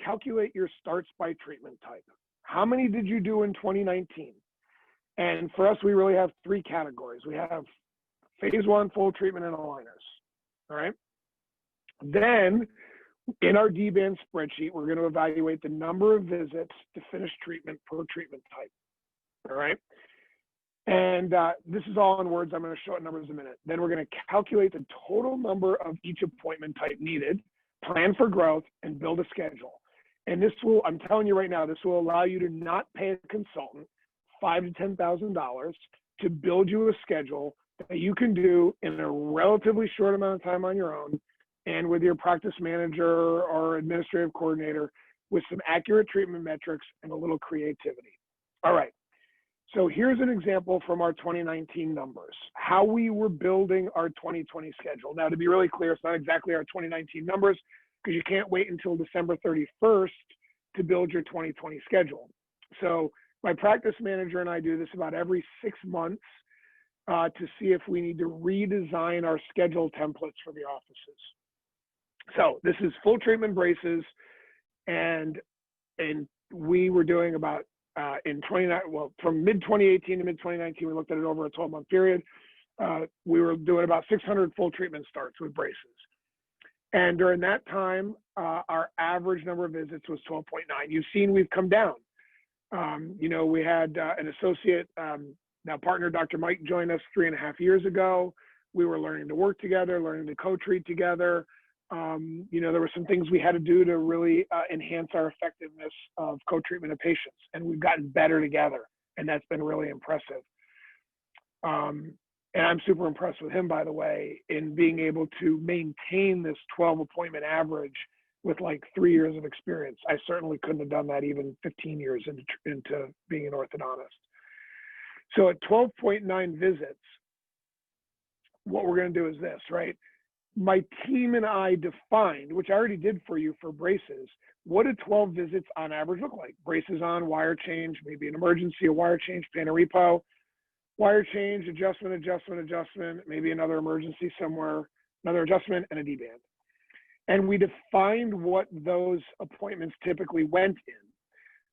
A: calculate your starts by treatment type. How many did you do in 2019? And for us, we really have 3 categories. We have phase 1, full treatment and aligners, all right? Then in our D-band spreadsheet, we're going to evaluate the number of visits to finish treatment per treatment type, all right? And this is all in words. I'm going to show it in numbers in a minute. Then we're going to calculate the total number of each appointment type needed, plan for growth, and build a schedule. And this will, I'm telling you right now, this will allow you to not pay a consultant $5,000 to $10,000 to build you a schedule that you can do in a relatively short amount of time on your own and with your practice manager or administrative coordinator with some accurate treatment metrics and a little creativity. All right. So here's an example from our 2019 numbers, how we were building our 2020 schedule. Now, to be really clear, it's not exactly our 2019 numbers because you can't wait until December 31st to build your 2020 schedule. So my practice manager and I do this about every 6 months to see if we need to redesign our schedule templates for the offices. So this is full treatment braces, and we were doing about from mid-2018 to mid-2019, we looked at it over a 12-month period. We were doing about 600 full treatment starts with braces. And during that time, our average number of visits was 12.9. You've seen we've come down. We had an associate, now partner, Dr. Mike, joined us 3.5 years ago. We were learning to work together, learning to co-treat together. There were some things we had to do to really enhance our effectiveness of co-treatment of patients, and we've gotten better together, and that's been really impressive. And I'm super impressed with him, by the way, in being able to maintain this 12 appointment average with like 3 years of experience. I certainly couldn't have done that even 15 years into being an orthodontist. So at 12.9 visits, what we're going to do is this, right? my team and I defined, which I already did for you for braces, what do 12 visits on average look like? Braces on, wire change, maybe an emergency, a wire change, pan and repo, wire change, adjustment, adjustment, adjustment, maybe another emergency somewhere, another adjustment, and a D-band. And we defined what those appointments typically went in.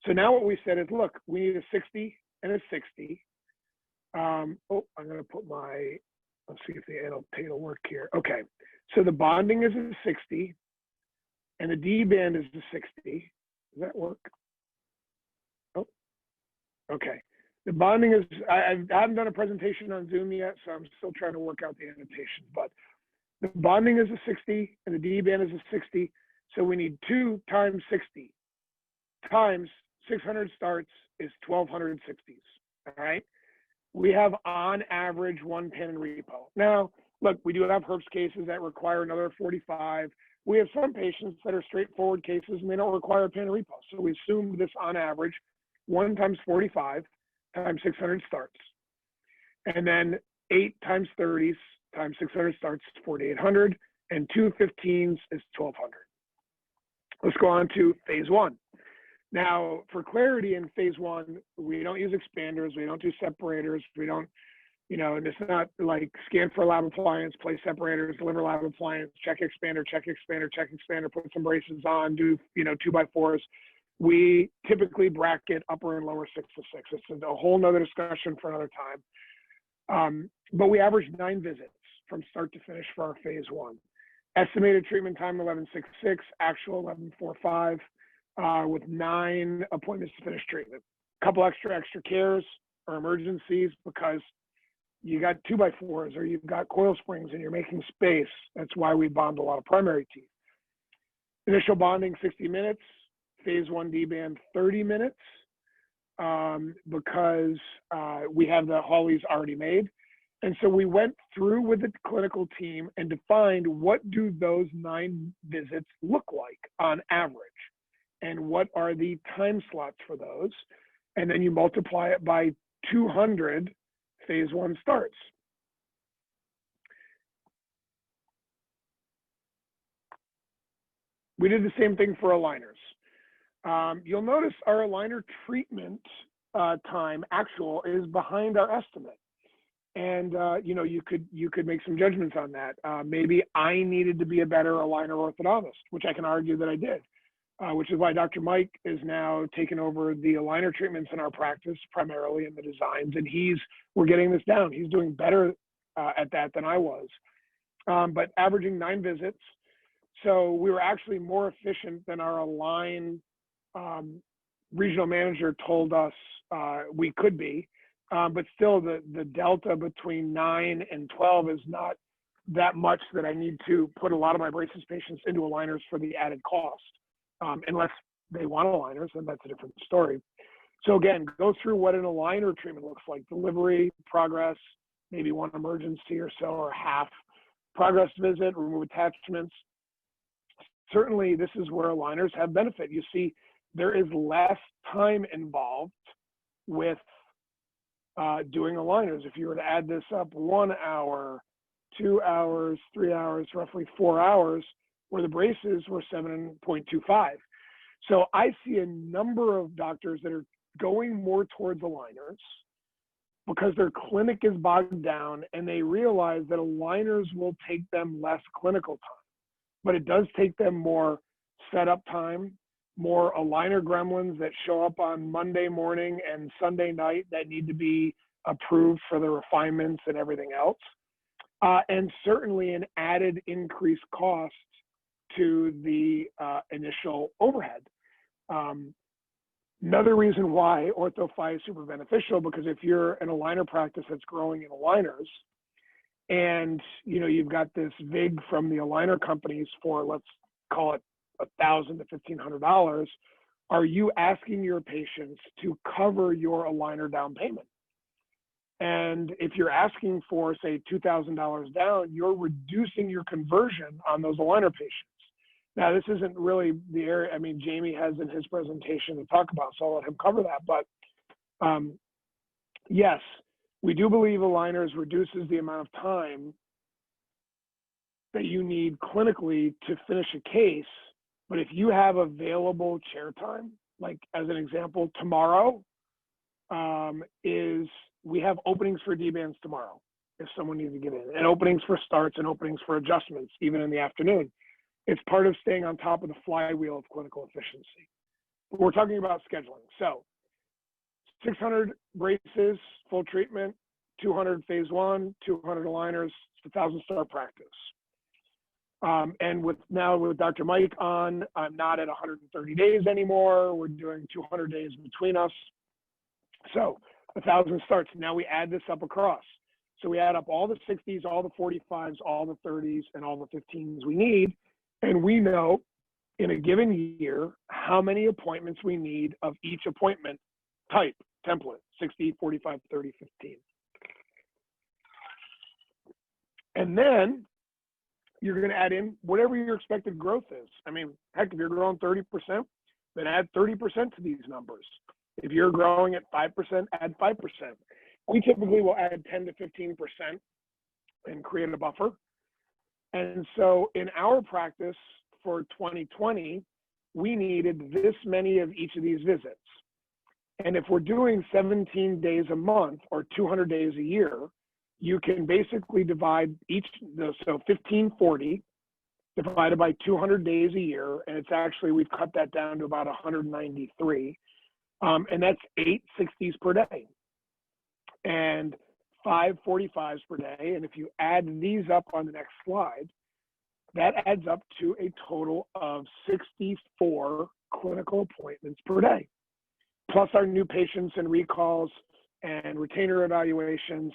A: So now what we said is, look, we need a 60 and a 60. I'm going to put my, let's see if the annotate will work here. Okay, so the bonding is a 60 and the D-band is the 60. Does that work? Oh, okay. The bonding is, I haven't done a presentation on Zoom yet, so I'm still trying to work out the annotations, but the bonding is a 60 and the D-band is a 60. So we need 2 times 60 times 600 starts is 1,200 60s, all right? We have on average 1 pan and repo. Now, look, we do have herpes cases that require another 45. We have some patients that are straightforward cases and they don't require a pan and repo. So we assume this on average, 1 times 45 times 600 starts. And then 8 times 30s times 600 starts is 4,800, and 2 15s is 1,200. Let's go on to phase 1. Now, for clarity, in phase 1, we don't use expanders, we don't do separators, we don't, it's not like scan for lab appliance, place separators, deliver lab appliance, check expander, put some braces on, do, 2x4s. We typically bracket upper and lower 6 to 6. It's a whole nother discussion for another time. But we average 9 visits from start to finish for our phase 1. Estimated treatment time 11.66, actual 11.45. With 9 appointments to finish treatment. A couple extra cares or emergencies because you got 2x4s or you've got coil springs and you're making space. That's why we bond a lot of primary teeth. Initial bonding 60 minutes, phase 1 D-band 30 minutes because we have the Hawleys already made. And so we went through with the clinical team and defined what do those 9 visits look like on average. And what are the time slots for those? And then you multiply it by 200 phase 1 starts. We did the same thing for aligners. You'll notice our aligner treatment time actual is behind our estimate. And you could make some judgments on that. Maybe I needed to be a better aligner orthodontist, which I can argue that I did. Which is why Dr. Mike is now taking over the aligner treatments in our practice, primarily in the designs, and we're getting this down. He's doing better at that than I was, but averaging 9 visits. So we were actually more efficient than our Align regional manager told us we could be, but still the delta between 9 and 12 is not that much that I need to put a lot of my braces patients into aligners for the added cost. Unless they want aligners, then that's a different story. So again, go through what an aligner treatment looks like: delivery, progress, maybe 1 emergency or so, or half. Progress visit, remove attachments. Certainly, this is where aligners have benefit. You see, there is less time involved with doing aligners. If you were to add this up, 1 hour, 2 hours, 3 hours, roughly 4 hours, where the braces were 7.25. So I see a number of doctors that are going more towards aligners because their clinic is bogged down and they realize that aligners will take them less clinical time, but it does take them more setup time, more aligner gremlins that show up on Monday morning and Sunday night that need to be approved for the refinements and everything else. And certainly an added increased cost to the initial overhead. Another reason why OrthoFi is super beneficial, because if you're an aligner practice that's growing in aligners and you've got this VIG from the aligner companies for, let's call it $1,000 to $1,500, are you asking your patients to cover your aligner down payment? And if you're asking for, say, $2,000 down, you're reducing your conversion on those aligner patients. Now, this isn't really the area, Jamie has in his presentation to talk about, so I'll let him cover that. But yes, we do believe aligners reduces the amount of time that you need clinically to finish a case, but if you have available chair time, like as an example, tomorrow we have openings for D-bands tomorrow if someone needs to get in, and openings for starts and openings for adjustments, even in the afternoon. It's part of staying on top of the flywheel of clinical efficiency. We're talking about scheduling. So 600 braces, full treatment, 200 phase 1, 200 aligners, 1,000 start practice. And with Dr. Mike on, I'm not at 130 days anymore. We're doing 200 days between us. So 1,000 starts. Now we add this up across. So we add up all the 60s, all the 45s, all the 30s, and all the 15s we need. And we know in a given year how many appointments we need of each appointment type, template, 60, 45, 30, 15. And then you're going to add in whatever your expected growth is. I mean, heck, if you're growing 30%, then add 30% to these numbers. If you're growing at 5%, add 5%. We typically will add 10 to 15% and create a buffer. And so in our practice for 2020, we needed this many of each of these visits. And if we're doing 17 days a month or 200 days a year, you can basically divide so 1540 divided by 200 days a year, and it's actually, we've cut that down to about 193, and that's 8 60s per day and 5 45s per day. And if you add these up on the next slide, that adds up to a total of 64 clinical appointments per day, plus our new patients and recalls and retainer evaluations.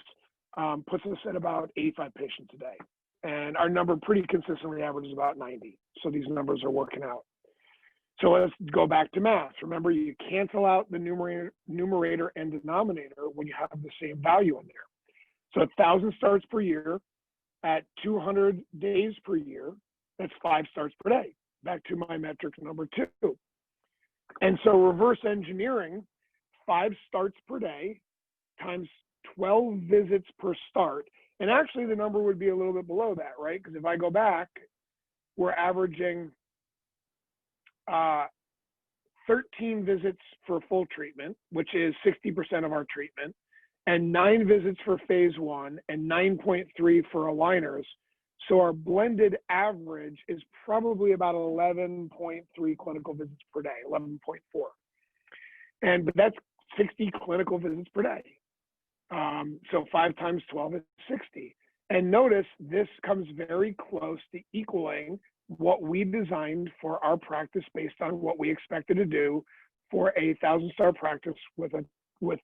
A: Puts us at about 85 patients a day. And our number pretty consistently averages about 90. So these numbers are working out. So let's go back to math. Remember, you cancel out the numerator and denominator when you have the same value in there. So 1,000 starts per year at 200 days per year, that's 5 starts per day. Back to my metric number 2. And so reverse engineering 5 starts per day times 12 visits per start. And actually the number would be a little bit below that, right? Because if I go back, we're averaging 13 visits for full treatment, which is 60% of our treatment, and 9 visits for phase 1 and 9.3 for aligners. So our blended average is probably about 11.3 clinical visits per day, 11.4. But that's 60 clinical visits per day. So 5 times 12 is 60. And notice this comes very close to equaling what we designed for our practice based on what we expected to do for a 1,000-star practice with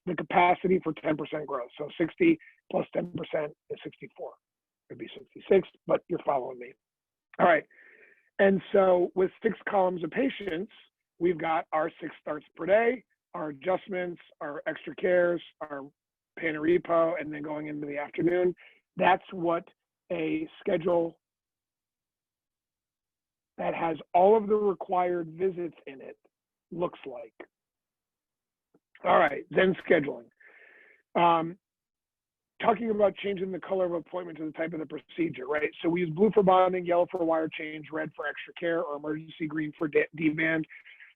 A: the capacity for 10% growth. So 60 plus 10% is 64. It'd be 66, but you're following me. All right. And so with 6 columns of patients, we've got our 6 starts per day, our adjustments, our extra cares, our pay and repo, and then going into the afternoon. That's what a schedule that has all of the required visits in it looks like. All right, Zen scheduling. Talking about changing the color of appointment to the type of the procedure, right? So we use blue for bonding, yellow for wire change, red for extra care, or emergency green for D-band.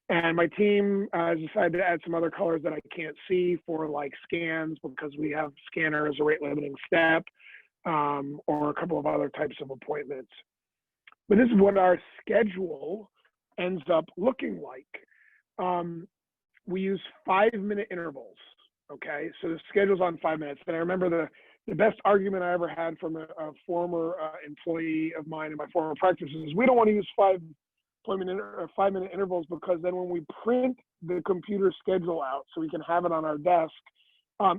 A: And my team has decided to add some other colors that I can't see for like scans, because we have scanner as a rate limiting step, or a couple of other types of appointments. But this is what our schedule ends up looking like. We use 5-minute intervals, okay? So the schedule's on 5 minutes. And I remember the best argument I ever had from a former employee of mine in my former practice is, we don't want to use 5-minute intervals, because then when we print the computer schedule out so we can have it on our desk,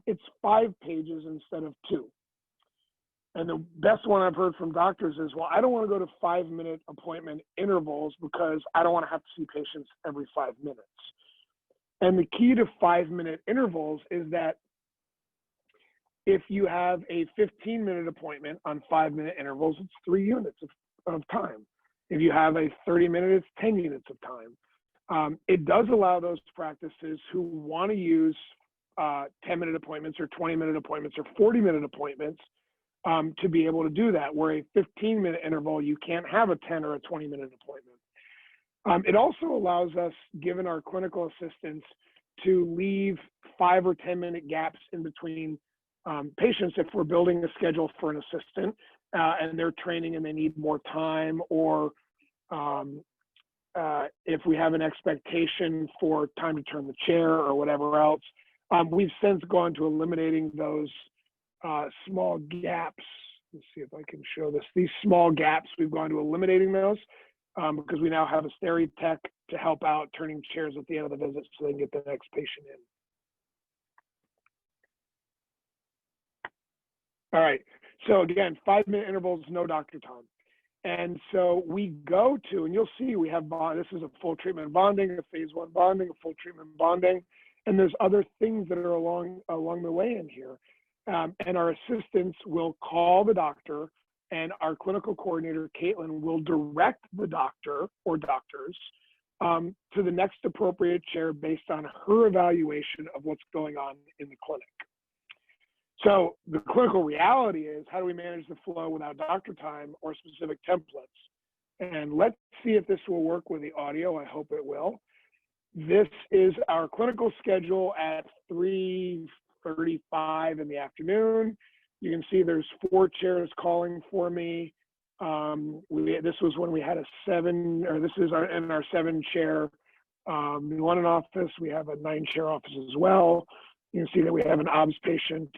A: it's 5 pages instead of 2. And the best one I've heard from doctors is, well, I don't want to go to 5-minute appointment intervals because I don't want to have to see patients every 5 minutes. And the key to 5-minute intervals is that if you have a 15-minute appointment on 5-minute intervals, it's 3 units of time. If you have a 30-minute, it's 10 units of time. It does allow those practices who want to use 10-minute appointments or 20-minute appointments or 40-minute appointments to be able to do that, where a 15-minute interval, you can't have a 10 or a 20-minute appointment. It also allows us, given our clinical assistants, to leave 5 or 10-minute gaps in between patients if we're building a schedule for an assistant and they're training and they need more time, or if we have an expectation for time to turn the chair or whatever else. We've since gone to eliminating those small gaps. Let's see if I can show this. These small gaps, we've gone to eliminating those because we now have a steri tech to help out turning chairs at the end of the visit so they can get the next patient in. All right, so again, 5-minute intervals, no doctor time. And so we go to, and you'll see we have this is a full treatment bonding, a phase 1 bonding, a full treatment bonding, and there's other things that are along the way in here. And our assistants will call the doctor, and our clinical coordinator, Caitlin, will direct the doctor or doctors to the next appropriate chair based on her evaluation of what's going on in the clinic. So the clinical reality is, how do we manage the flow without doctor time or specific templates? And let's see if this will work with the audio. I hope it will. This is our clinical schedule at 3:35 in the afternoon. You can see there's 4 chairs calling for me. This was when we had a 7, or this is in our 7-chair London office. We have a 9-chair office as well. You can see that we have an OBS patient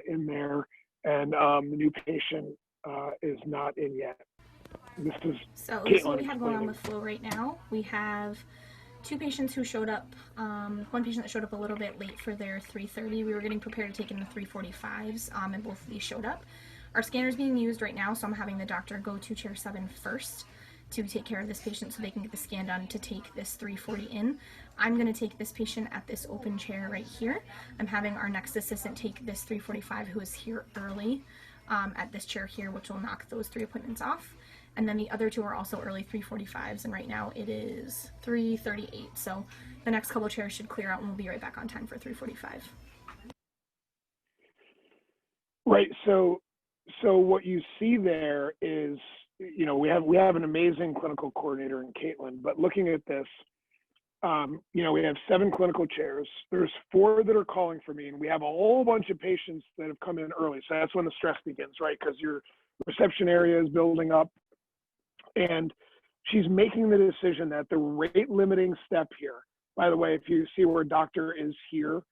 A: in there, and the new patient is not in yet. This is
B: so this is what we have going on with flow right now. We have 2 patients who showed up, 1 patient that showed up a little bit late for their 3:30. We were getting prepared to take in the 3:45s, and both of these showed up. Our scanner is being used right now, so I'm having the doctor go to chair 7 first to take care of this patient so they can get the scan done to take this 3:40 in. I'm going to take this patient at this open chair right here. I'm having our next assistant take this 3:45 who is here early at this chair here, which will knock those 3 appointments off. And then the other 2 are also early 3:45s, and right now it is 3:38. So the next couple chairs should clear out, and we'll be right back on time for 3:45.
A: Right. So what you see there is, you know, we have an amazing clinical coordinator in Caitlin, but looking at this, you know, we have 7 clinical chairs. There's 4 that are calling for me, and we have a whole bunch of patients that have come in early. So that's when the stress begins, right? Because your reception area is building up, and she's making the decision that the rate limiting step here, by the way, if you see where doctor is here,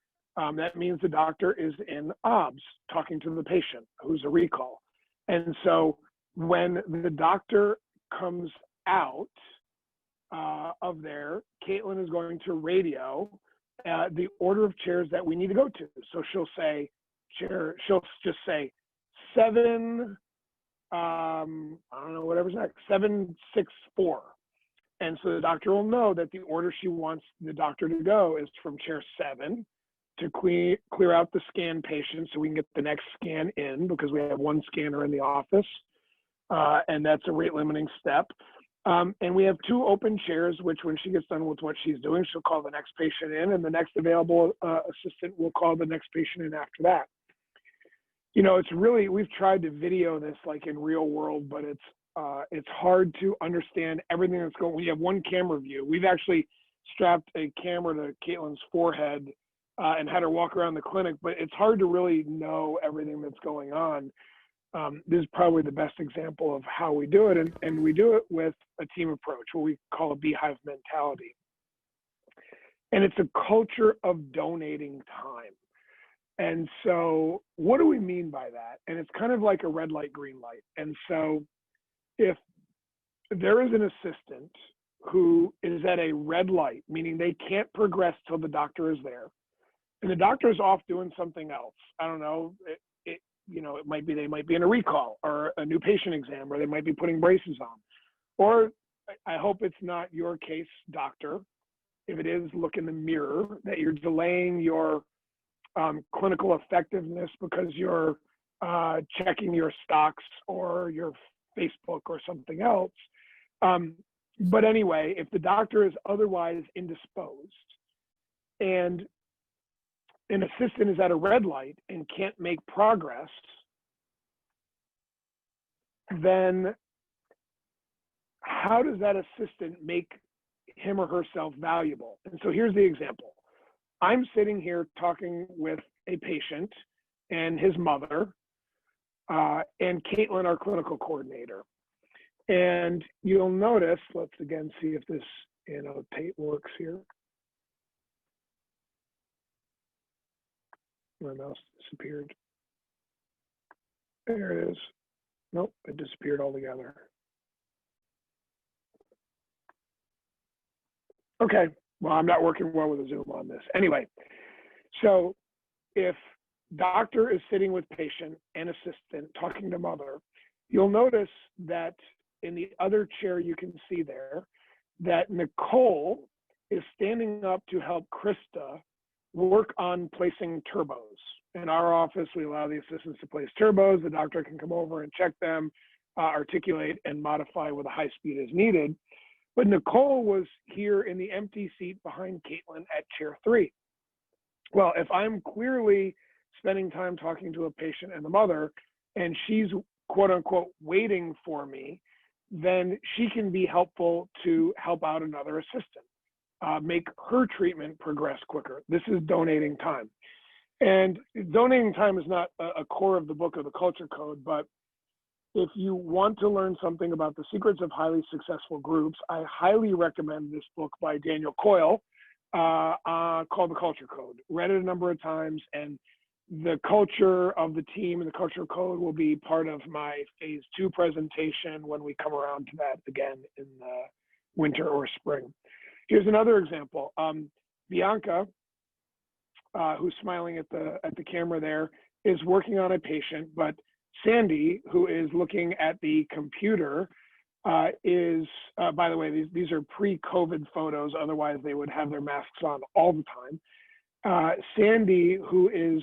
A: that means the doctor is in OBS talking to the patient who's a recall. And so when the doctor comes out of there, Caitlin is going to radio the order of chairs that we need to go to. So she'll say she'll just say 7, I don't know, whatever's next, 764. And so the doctor will know that the order she wants the doctor to go is from chair 7 to clear out the scan patient so we can get the next scan in, because we have 1 scanner in the office. And that's a rate limiting step. And we have 2 open chairs, which when she gets done with what she's doing, she'll call the next patient in, and the next available assistant will call the next patient in after that. You know, it's really, we've tried to video this like in real world, but it's hard to understand everything that's going on. We have 1 camera view. We've actually strapped a camera to Caitlin's forehead and had her walk around the clinic, but it's hard to really know everything that's going on. This is probably the best example of how we do it, and we do it with a team approach, what we call a beehive mentality. And it's a culture of donating time. And so what do we mean by that? And it's kind of like a red light, green light. And so if there is an assistant who is at a red light, meaning they can't progress till the doctor is there, and the doctor is off doing something else, I don't know, you know, they might be in a recall or a new patient exam, or they might be putting braces on. Or I hope it's not your case, doctor. If it is, look in the mirror that you're delaying your clinical effectiveness because you're checking your stocks or your Facebook or something else. But anyway, if the doctor is otherwise indisposed and an assistant is at a red light and can't make progress, then how does that assistant make him or herself valuable? And so here's the example. I'm sitting here talking with a patient and his mother, and Caitlin, our clinical coordinator. And you'll notice, let's again see if this annotate works here. My mouse disappeared. There it is. Nope, it disappeared altogether. Okay, well, I'm not working well with a Zoom on this. Anyway, so if doctor is sitting with patient and assistant talking to mother, you'll notice that in the other chair you can see there that Nicole is standing up to help Krista work on placing turbos. In our office, we allow the assistants to place turbos. The doctor can come over and check them, articulate, and modify with a high speed as needed. But Nicole was here in the empty seat behind Caitlin at chair 3. Well, if I'm clearly spending time talking to a patient and the mother, and she's quote unquote waiting for me, then she can be helpful to help out another assistant, make her treatment progress quicker. This is donating time. And donating time is not a core of the book of the Culture Code, but if you want to learn something about the secrets of highly successful groups, I highly recommend this book by Daniel Coyle called The Culture Code. Read it a number of times, and the culture of the team and the culture code will be part of my phase 2 presentation when we come around to that again in the winter or spring. Here's another example. Bianca, who's smiling at the camera there, is working on a patient, but Sandy, who is looking at the computer, is, by the way, these are pre-COVID photos, otherwise they would have their masks on all the time. Sandy, who is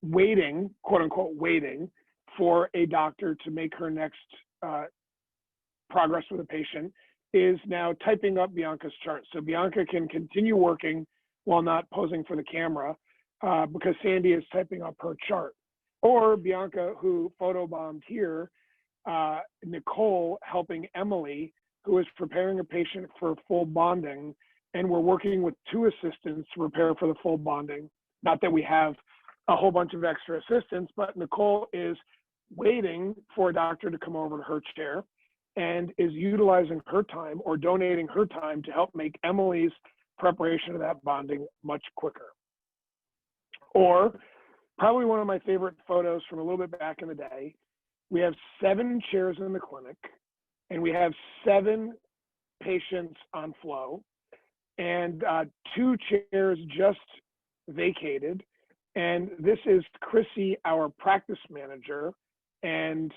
A: waiting, quote unquote, waiting for a doctor to make her next progress with a patient, is now typing up Bianca's chart. So Bianca can continue working while not posing for the camera because Sandy is typing up her chart. Or Bianca, who photobombed here, Nicole helping Emily, who is preparing a patient for full bonding, and we're working with 2 assistants to prepare for the full bonding. Not that we have a whole bunch of extra assistants, but Nicole is waiting for a doctor to come over to her chair and is utilizing her time or donating her time to help make Emily's preparation of that bonding much quicker. Or probably one of my favorite photos from a little bit back in the day, we have 7 chairs in the clinic and we have 7 patients on flow, and 2 chairs just vacated. And this is Chrissy, our practice manager, and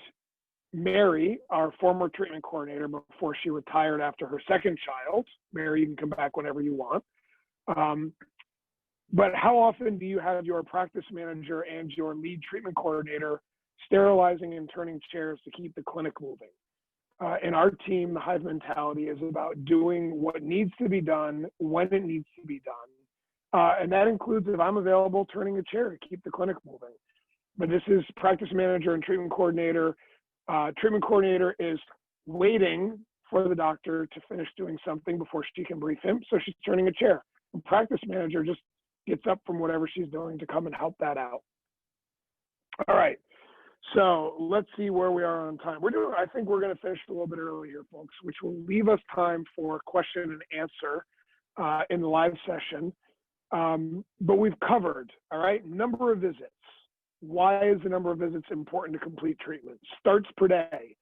A: Mary, our former treatment coordinator before she retired after her 2nd child. Mary, you can come back whenever you want. But how often do you have your practice manager and your lead treatment coordinator sterilizing and turning chairs to keep the clinic moving? In our team, the Hive mentality is about doing what needs to be done when it needs to be done. And that includes, if I'm available, turning a chair to keep the clinic moving. But this is practice manager and treatment coordinator. Treatment coordinator is waiting for the doctor to finish doing something before she can brief him, so she's turning a chair. And practice manager just gets up from whatever she's doing to come and help that out. All right, so let's see where we are on time. I think we're gonna finish a little bit early here, folks, which will leave us time for question and answer in the live session. But we've covered, all right, number of visits. Why is the number of visits important to complete treatment? Starts per day.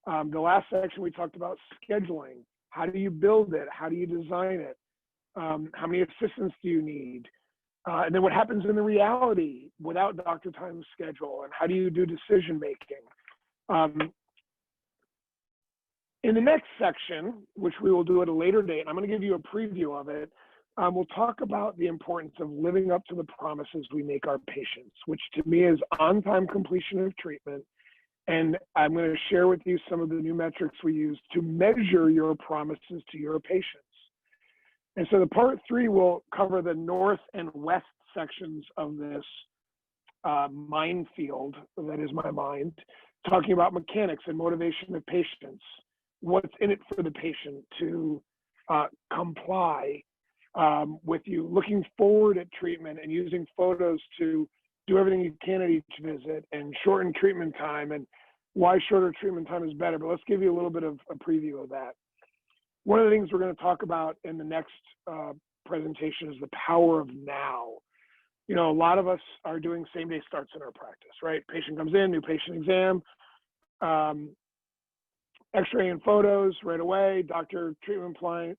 A: The last section we talked about scheduling. How do you build it? How do you design it? How many assistants do you need? And then what happens in the reality without doctor time schedule, and how do you do decision making? In the next section, which we will do at a later date, I'm going to give you a preview of it. We'll talk about the importance of living up to the promises we make our patients, which to me is on-time completion of treatment. And I'm going to share with you some of the new metrics we use to measure your promises to your patients. And so the part 3 will cover the north and west sections of this minefield that is my mind. talking about mechanics and motivation of patients, what's in it for the patient to comply with you, looking forward at treatment and using photos to do everything you can at each visit, and shorten treatment time, and why shorter treatment time is better. But let's give you a little bit of a preview of that. One of the things we're going to talk about in the next presentation is the power of now. You know, a lot of us are doing same-day starts in our practice, right? Patient comes in, new patient exam, x-ray and photos right away. Doctor treatment plans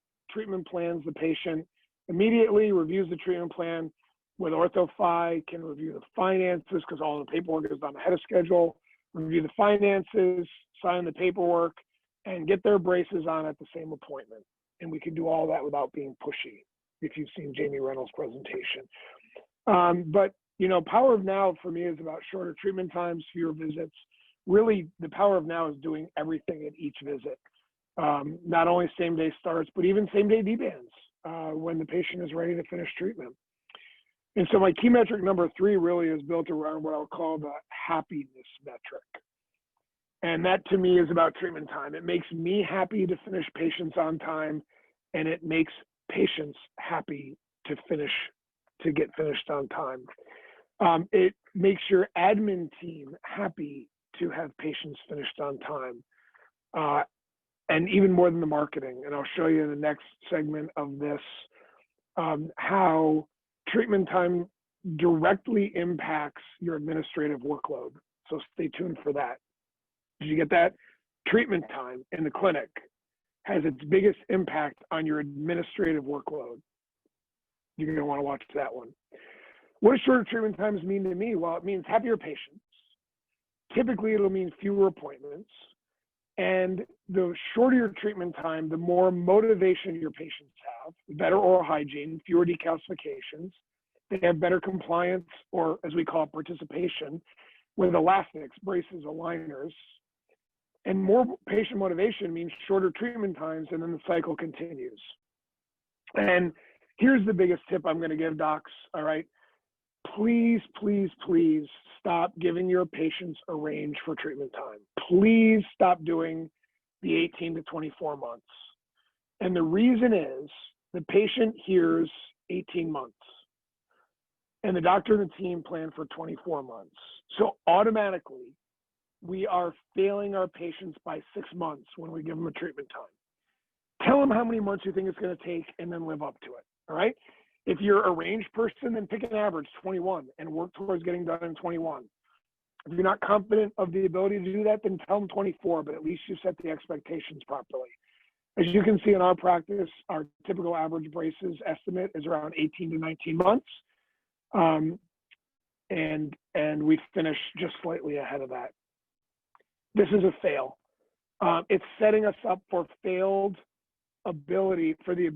A: the patient immediately, reviews the treatment plan with OrthoFi, can review the finances because all the paperwork is done ahead of schedule, review the finances, sign the paperwork, and get their braces on at the same appointment. And we can do all that without being pushy, if you've seen Jamie Reynolds' presentation. But, you know, power of now for me is about shorter treatment times, fewer visits. Really, the power of now is doing everything at each visit. Not only same-day starts, but even same-day D-bands when the patient is ready to finish treatment. And so my key metric number 3 really is built around what I'll call the happiness metric. And that to me is about treatment time. It makes me happy to finish patients on time, and it makes patients happy to get finished on time. It makes your admin team happy to have patients finished on time. And even more than the marketing. And I'll show you in the next segment of this how treatment time directly impacts your administrative workload. So stay tuned for that. Did you get that? Treatment time in the clinic has its biggest impact on your administrative workload. You're going to want to watch that one. What does shorter treatment times mean to me? Well, it means happier patients. Typically, it'll mean fewer appointments. And the shorter your treatment time, the more motivation your patients have, better oral hygiene, fewer decalcifications. They have better compliance, or as we call it, participation, with elastics, braces, aligners. And more patient motivation means shorter treatment times, and then the cycle continues. And here's the biggest tip I'm going to give docs, all right? Please, please, please stop giving your patients a range for treatment time. Please stop doing the 18 to 24 months. And the reason is the patient hears 18 months and the doctor and the team plan for 24 months. So automatically, we are failing our patients by 6 months when we give them a treatment time. Tell them how many months you think it's going to take and then live up to it, all right? If you're a range person, then pick an average, 21, and work towards getting done in 21. If you're not confident of the ability to do that, then tell them 24, but at least you set the expectations properly. As you can see in our practice, our typical average braces estimate is around 18 to 19 months. And we finish just slightly ahead of that. This is a fail. It's setting us up for failed ability, for the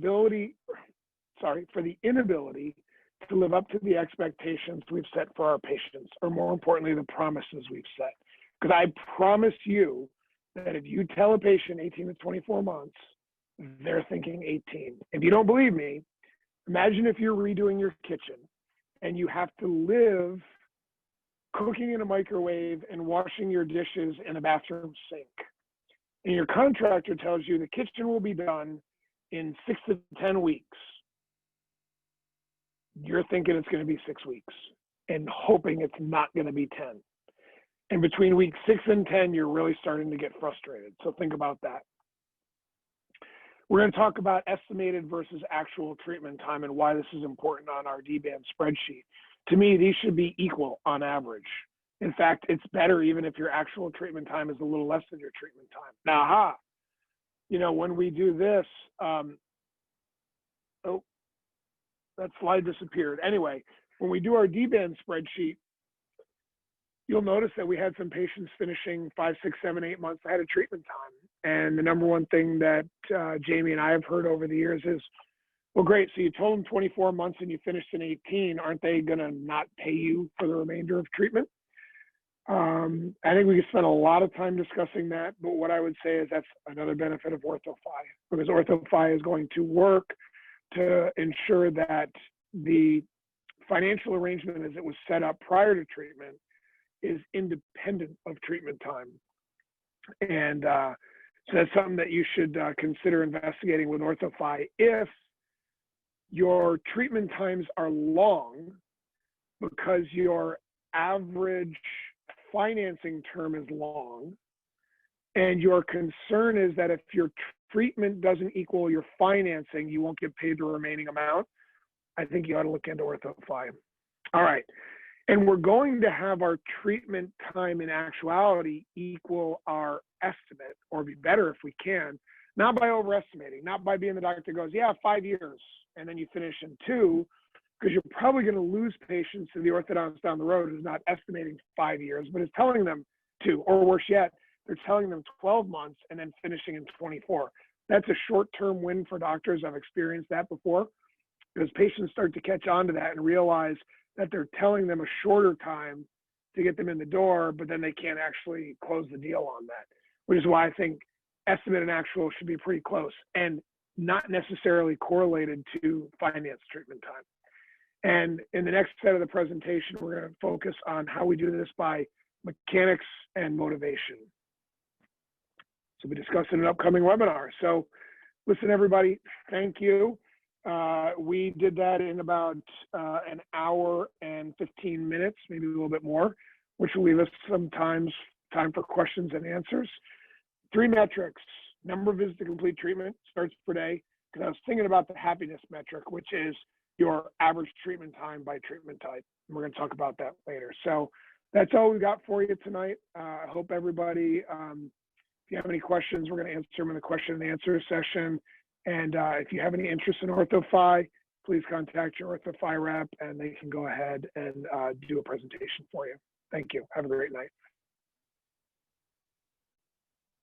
A: inability to live up to the expectations we've set for our patients, or more importantly, the promises we've set. Because I promise you that if you tell a patient 18 to 24 months, they're thinking 18. If you don't believe me, imagine if you're redoing your kitchen and you have to live cooking in a microwave and washing your dishes in a bathroom sink. And your contractor tells you the kitchen will be done in 6 to 10 weeks. You're thinking it's going to be 6 weeks and hoping it's not going to be 10. And between weeks 6 and 10, you're really starting to get frustrated. So think about that. We're going to talk about estimated versus actual treatment time and why this is important on our D-band spreadsheet. To me, these should be equal on average. In fact, it's better even if your actual treatment time is a little less than your treatment time. Now, you know, when we do this, that slide disappeared. Anyway, when we do our D-band spreadsheet, you'll notice that we had some patients finishing 5, 6, 7, 8 months ahead of treatment time. And the number one thing that Jamie and I have heard over the years is, well, great, so you told them 24 months and you finished in 18, aren't they gonna not pay you for the remainder of treatment? I think we could spend a lot of time discussing that, but what I would say is that's another benefit of OrthoFi, because OrthoFi is going to work to ensure that the financial arrangement as it was set up prior to treatment is independent of treatment time. And so that's something that you should consider investigating with OrthoFi. If your treatment times are long because your average financing term is long, and your concern is that if your treatment doesn't equal your financing, you won't get paid the remaining amount, I think you ought to look into OrthoFi. All right. And we're going to have our treatment time in actuality equal our estimate, or be better if we can, not by overestimating, not by being the doctor goes, yeah, 5 years, and then you finish in 2, because you're probably going to lose patients to the orthodontist down the road who's not estimating 5 years, but is telling them 2, or worse yet, they're telling them 12 months and then finishing in 24. That's a short-term win for doctors. I've experienced that before, because patients start to catch on to that and realize that they're telling them a shorter time to get them in the door, but then they can't actually close the deal on that, which is why I think estimate and actual should be pretty close and not necessarily correlated to finance treatment time. And in the next set of the presentation, we're going to focus on how we do this by mechanics and motivation. So we'll be discussing an upcoming webinar. So listen, everybody, thank you. We did that in about an hour and 15 minutes, maybe a little bit more, which will leave us sometimes time for questions and answers. 3 metrics: number of visits to complete treatment, starts per day, because I was thinking about the happiness metric, which is your average treatment time by treatment type. And we're going to talk about that later. So that's all we've got for you tonight. I hope everybody, if you have any questions, we're going to answer them in the question and answer session. And if you have any interest in OrthoFi, please contact your OrthoFi rep and they can go ahead and do a presentation for you. Thank you. Have a great night.